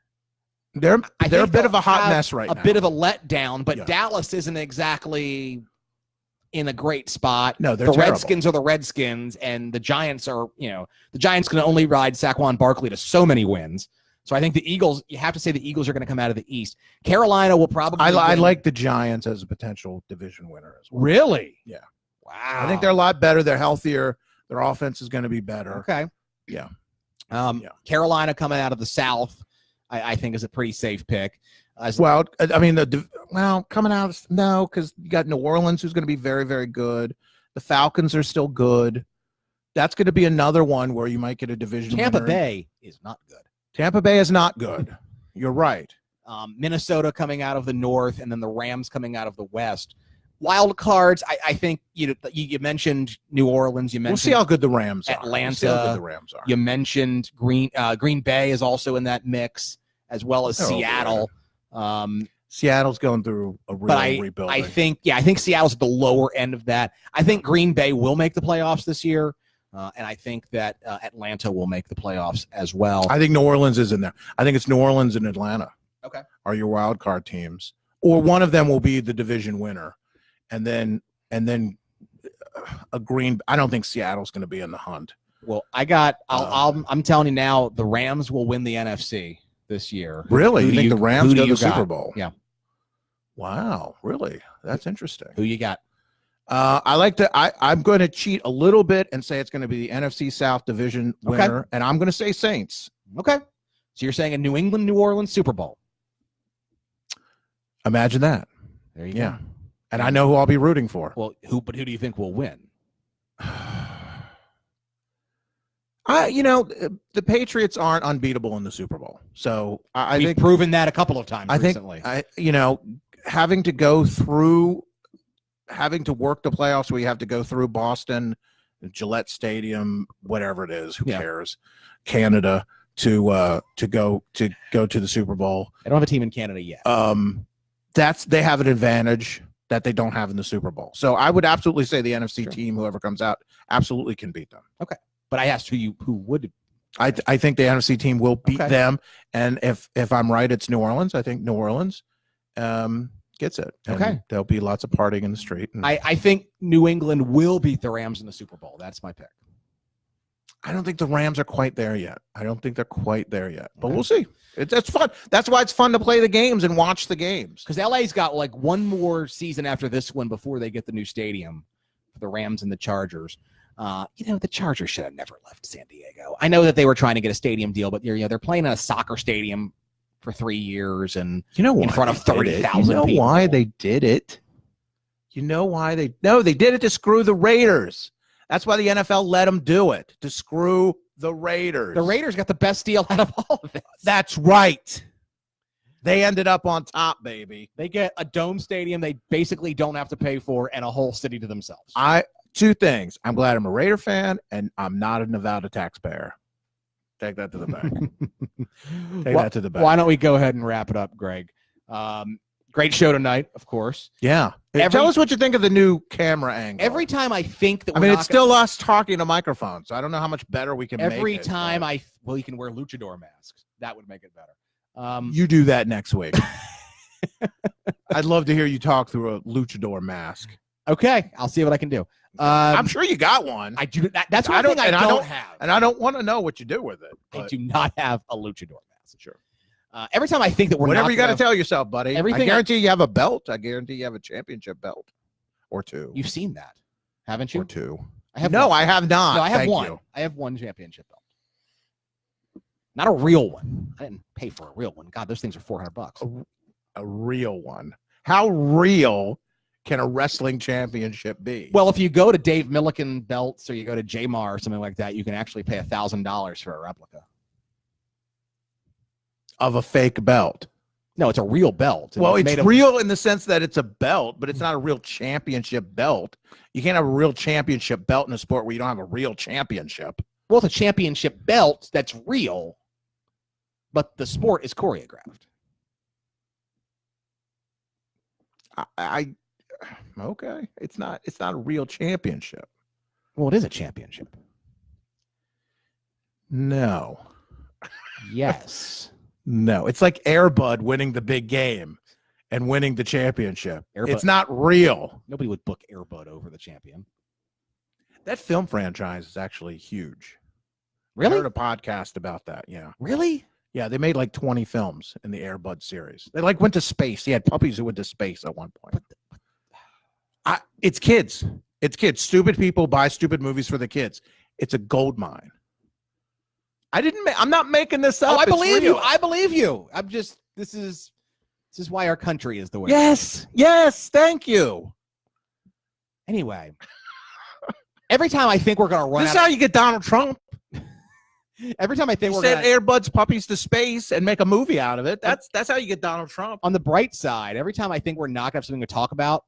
They're a bit of a hot mess right now. A bit of a letdown, but Dallas isn't exactly in a great spot. No, they're the terrible. Redskins are the Redskins, and the Giants are, the Giants can only ride Saquon Barkley to so many wins. So I think the Eagles, you have to say the Eagles are going to come out of the East. Carolina will probably. I like the Giants as a potential division winner as well. Really? Yeah. Wow. I think they're a lot better. They're healthier. Their offense is going to be better. Okay. Yeah. Carolina coming out of the South, I think is a pretty safe pick. Coming out, no, because you got New Orleans, who's going to be very, very good. The Falcons are still good. That's going to be another one where you might get a division Tampa winner. Bay is not good. Tampa Bay is not good. You're right. Minnesota coming out of the North, and then the Rams coming out of the West. Wild cards, I think you mentioned New Orleans. You mentioned We'll see how good the Rams are. Atlanta. We'll see how good the Rams are. You mentioned Green Bay is also in that mix, as well as They're Seattle. Seattle's going through a real rebuilding. I think Seattle's at the lower end of that. I think Green Bay will make the playoffs this year, and I think that Atlanta will make the playoffs as well. I think New Orleans is in there. I think it's New Orleans and Atlanta. Okay. Are your wild card teams, or one of them will be the division winner, and then a Green. I don't think Seattle's going to be in the hunt. Well, I'm telling you now, the Rams will win the NFC this year. Really? You think the Rams go to the Super Bowl? Yeah. Wow. Really? That's interesting. Who you got? I'm going to cheat a little bit and say it's going to be the NFC South division winner, and I'm going to say Saints. Okay. So you're saying a New England, New Orleans Super Bowl. Imagine that. There you go. And I know who I'll be rooting for. Well, who do you think will win? The Patriots aren't unbeatable in the Super Bowl. So We've think proven that a couple of times recently. Having to work the playoffs where you have to go through Boston, Gillette Stadium, whatever it is, who cares? Canada to go to the Super Bowl. I don't have a team in Canada yet. They have an advantage that they don't have in the Super Bowl. So I would absolutely say the NFC team, whoever comes out, absolutely can beat them. Okay. But I asked who would. I think the NFC team will beat them, and if I'm right, it's New Orleans. I think New Orleans gets it. And there'll be lots of partying in the street. I think New England will beat the Rams in the Super Bowl. That's my pick. I don't think the Rams are quite there yet. But we'll see. It's fun. That's why it's fun to play the games and watch the games. Because LA's got like one more season after this one before they get the new stadium for the Rams and the Chargers. The Chargers should have never left San Diego. I know that they were trying to get a stadium deal, but they're playing in a soccer stadium for 3 years and in front of 30,000 people. You know why they did it? They did it to screw the Raiders. That's why the NFL let them do it, to screw the Raiders. The Raiders got the best deal out of all of this. That's right. They ended up on top, baby. They get a dome stadium they basically don't have to pay for and a whole city to themselves. Two things. I'm glad I'm a Raider fan, and I'm not a Nevada taxpayer. Take that to the bank. That to the bank. Why don't we go ahead and wrap it up, Greg? Great show tonight, of course. Yeah. Tell us what you think of the new camera angle. Every time I think that it's still us talking to microphones, so I don't know how much better we can make it. Every time you can wear luchador masks. That would make it better. You do that next week. I'd love to hear you talk through a luchador mask. Okay, I'll see what I can do. I'm sure you got one. I do. That's one thing I don't have. And I don't want to know what you do with it. I do not have a luchador mask. Sure. Every time I think that whatever you got to tell yourself, buddy. I Everything guarantee you have a belt. I guarantee you have a championship belt or two. You've seen that, haven't you? Or two. I have no, one. I have not. No, I have Thank one. you. I have one championship belt. Not a real one. I didn't pay for a real one. God, those things are $400. A real one. How real can a wrestling championship be? Well, if you go to Dave Milliken Belts or you go to Jmar or something like that, you can actually pay $1,000 for a replica of a fake belt. No, it's a real belt. Well, it's real in the sense that it's a belt, but it's not a real championship belt. You can't have a real championship belt in a sport where you don't have a real championship. Well, it's a championship belt that's real, but the sport is choreographed. Okay. It's not a real championship. Well, it is a championship. No. Yes. No. It's like Air Bud winning the big game and winning the championship. Air It's Bud. not real. Nobody would book Air Bud over the champion. That film franchise is actually huge. Really? I heard a podcast about that. Yeah. Really? Yeah, they made like 20 films in the Air Bud series. They like went to space. He had puppies who went to space at one point. It's kids. It's kids. Stupid people buy stupid movies for the kids. It's a gold mine. I'm not making this up. Oh, I It's believe real. you. I believe you. This is why our country is the way. Yes. Yes. Thank you. Anyway, every time I think we're going to run This is out how you get Donald Trump. every time I think You we're said going to Air Bud's puppies to space and make a movie out of it. That's how you get Donald Trump. on the bright side, every time I think we're not going to have something to talk about,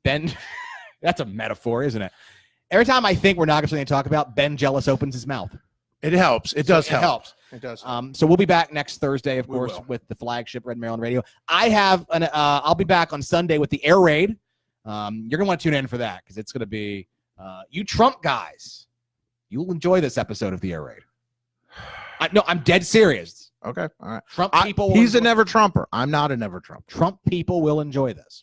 Ben, that's a metaphor, isn't it? Every time I think we're not going to have something to talk about, Ben Jealous opens his mouth. It helps. It does help. It helps. It does. So we'll be back next Thursday, of We course, will. with the flagship Red Maryland Radio. I have I'll be back on Sunday with the Air Raid. You're gonna want to tune in for that because it's gonna be you Trump guys. You'll enjoy this episode of the Air Raid. I'm dead serious. Okay. All right. Trump people. He's a never Trumper. I'm not a never Trumper. Trump people will enjoy this.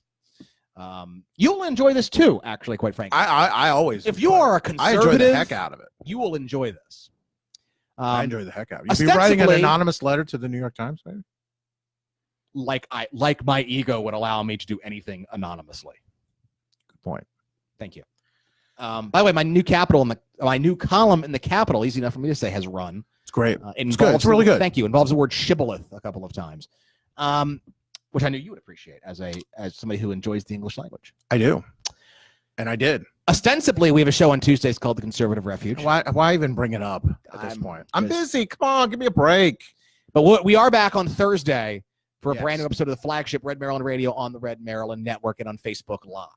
You'll enjoy this too, actually, quite frankly. I always. If you are a I conservative, enjoy the heck out of it. you will enjoy this. I enjoy the heck out of it. You'd be writing an ostensibly- anonymous letter to the New York Times, maybe? Like my ego would allow me to do anything anonymously. Good point. Thank you. By the way, my new column in the Capitol, easy enough for me to say, has run. It's great. It's good. It's really good. Thank you. Involves the word shibboleth a couple of times, which I knew you would appreciate as somebody who enjoys the English language. I do, and I did. Ostensibly, we have a show on Tuesdays called The Conservative Refuge. Why even bring it up at this point? I'm busy. Come on, give me a break. But we are back on Thursday for a Yes. brand new episode of the flagship Red Maryland Radio on the Red Maryland Network and on Facebook Live.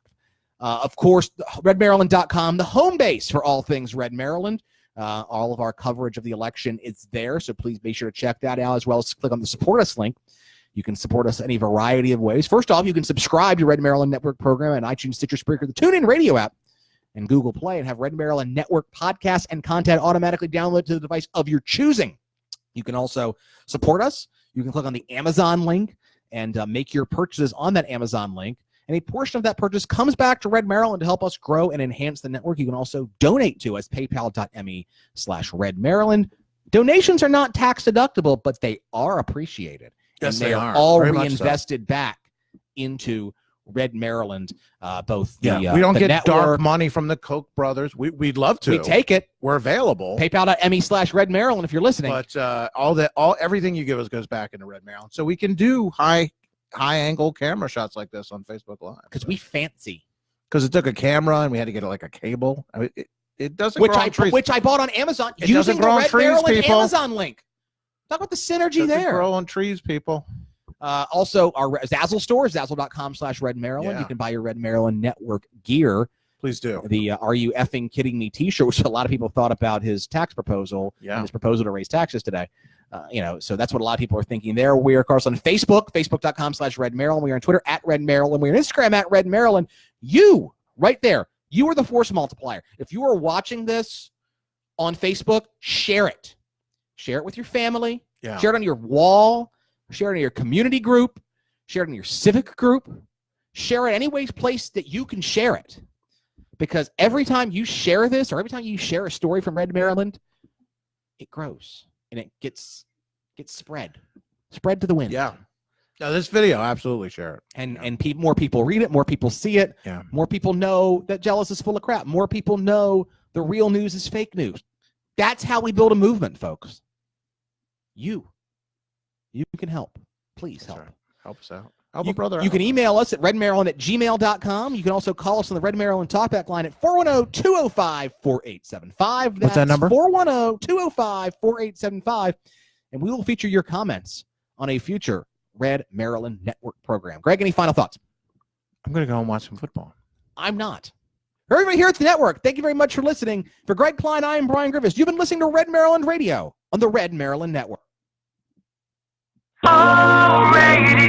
Of course, redmaryland.com, the home base for all things Red Maryland. All of our coverage of the election is there, so please be sure to check that out, as well as click on the Support Us link. You can support us any variety of ways. First off, you can subscribe to Red Maryland Network program on iTunes, Stitcher, Spreaker, the TuneIn Radio app, and Google Play, and have Red Maryland Network podcasts and content automatically downloaded to the device of your choosing. You can also support us. You can click on the Amazon link and make your purchases on that Amazon link. And a portion of that purchase comes back to Red Maryland to help us grow and enhance the network. You can also donate to us, paypal.me/Red Maryland. Donations are not tax deductible, but they are appreciated. Yes, and they are. are all Very much so. reinvested back into Red Maryland, both Yeah, the we don't the get network. dark money from the Koch brothers. We'd love to. We take it. We're available. PayPal.me/Red Maryland if you're listening. But everything you give us goes back into Red Maryland, so we can do high angle camera shots like this on Facebook Live. Because we fancy. Because it took a camera and we had to get like a cable. I mean, it doesn't grow on trees. Which I bought on Amazon It using doesn't the grow on Red trees, Maryland people. Amazon link. Talk about the synergy Doesn't there. grow on trees, people. Also, our Zazzle store, zazzle.com/Red Maryland. Yeah. You can buy your Red Maryland Network gear. Please do. The Are You Effing Kidding Me t-shirt, which a lot of people thought about his tax proposal, Yeah. and his proposal to raise taxes today. So that's what a lot of people are thinking there. We are, of course, on Facebook, facebook.com/Red Maryland. We are on Twitter @Red Maryland. We are on Instagram @Red Maryland. You, right there, you are the force multiplier. If you are watching this on Facebook, share it. Share it with your family. Yeah. Share it on your wall. Share it in your community group. Share it in your civic group. Share it any place that you can share it. Because every time you share this or every time you share a story from Red Maryland, it grows and it gets spread to the wind. Yeah. No, this video, absolutely share it. And more people read it, more people see it. Yeah. More people know that Jealous is full of crap. More people know the real news is fake news. That's how we build a movement, folks. You can help. Please help. Right. Help us out. Help a brother out. You can email us at redmaryland@gmail.com. You can also call us on the Red Maryland Talkback line at 410-205-4875. What's that number? 410-205-4875. And we will feature your comments on a future Red Maryland Network program. Greg, any final thoughts? I'm going to go and watch some football. I'm not. For everybody here at the network, thank you very much for listening. For Greg Klein, I am Brian Griffiths. You've been listening to Red Maryland Radio on the Red Maryland Network. Oh, radio.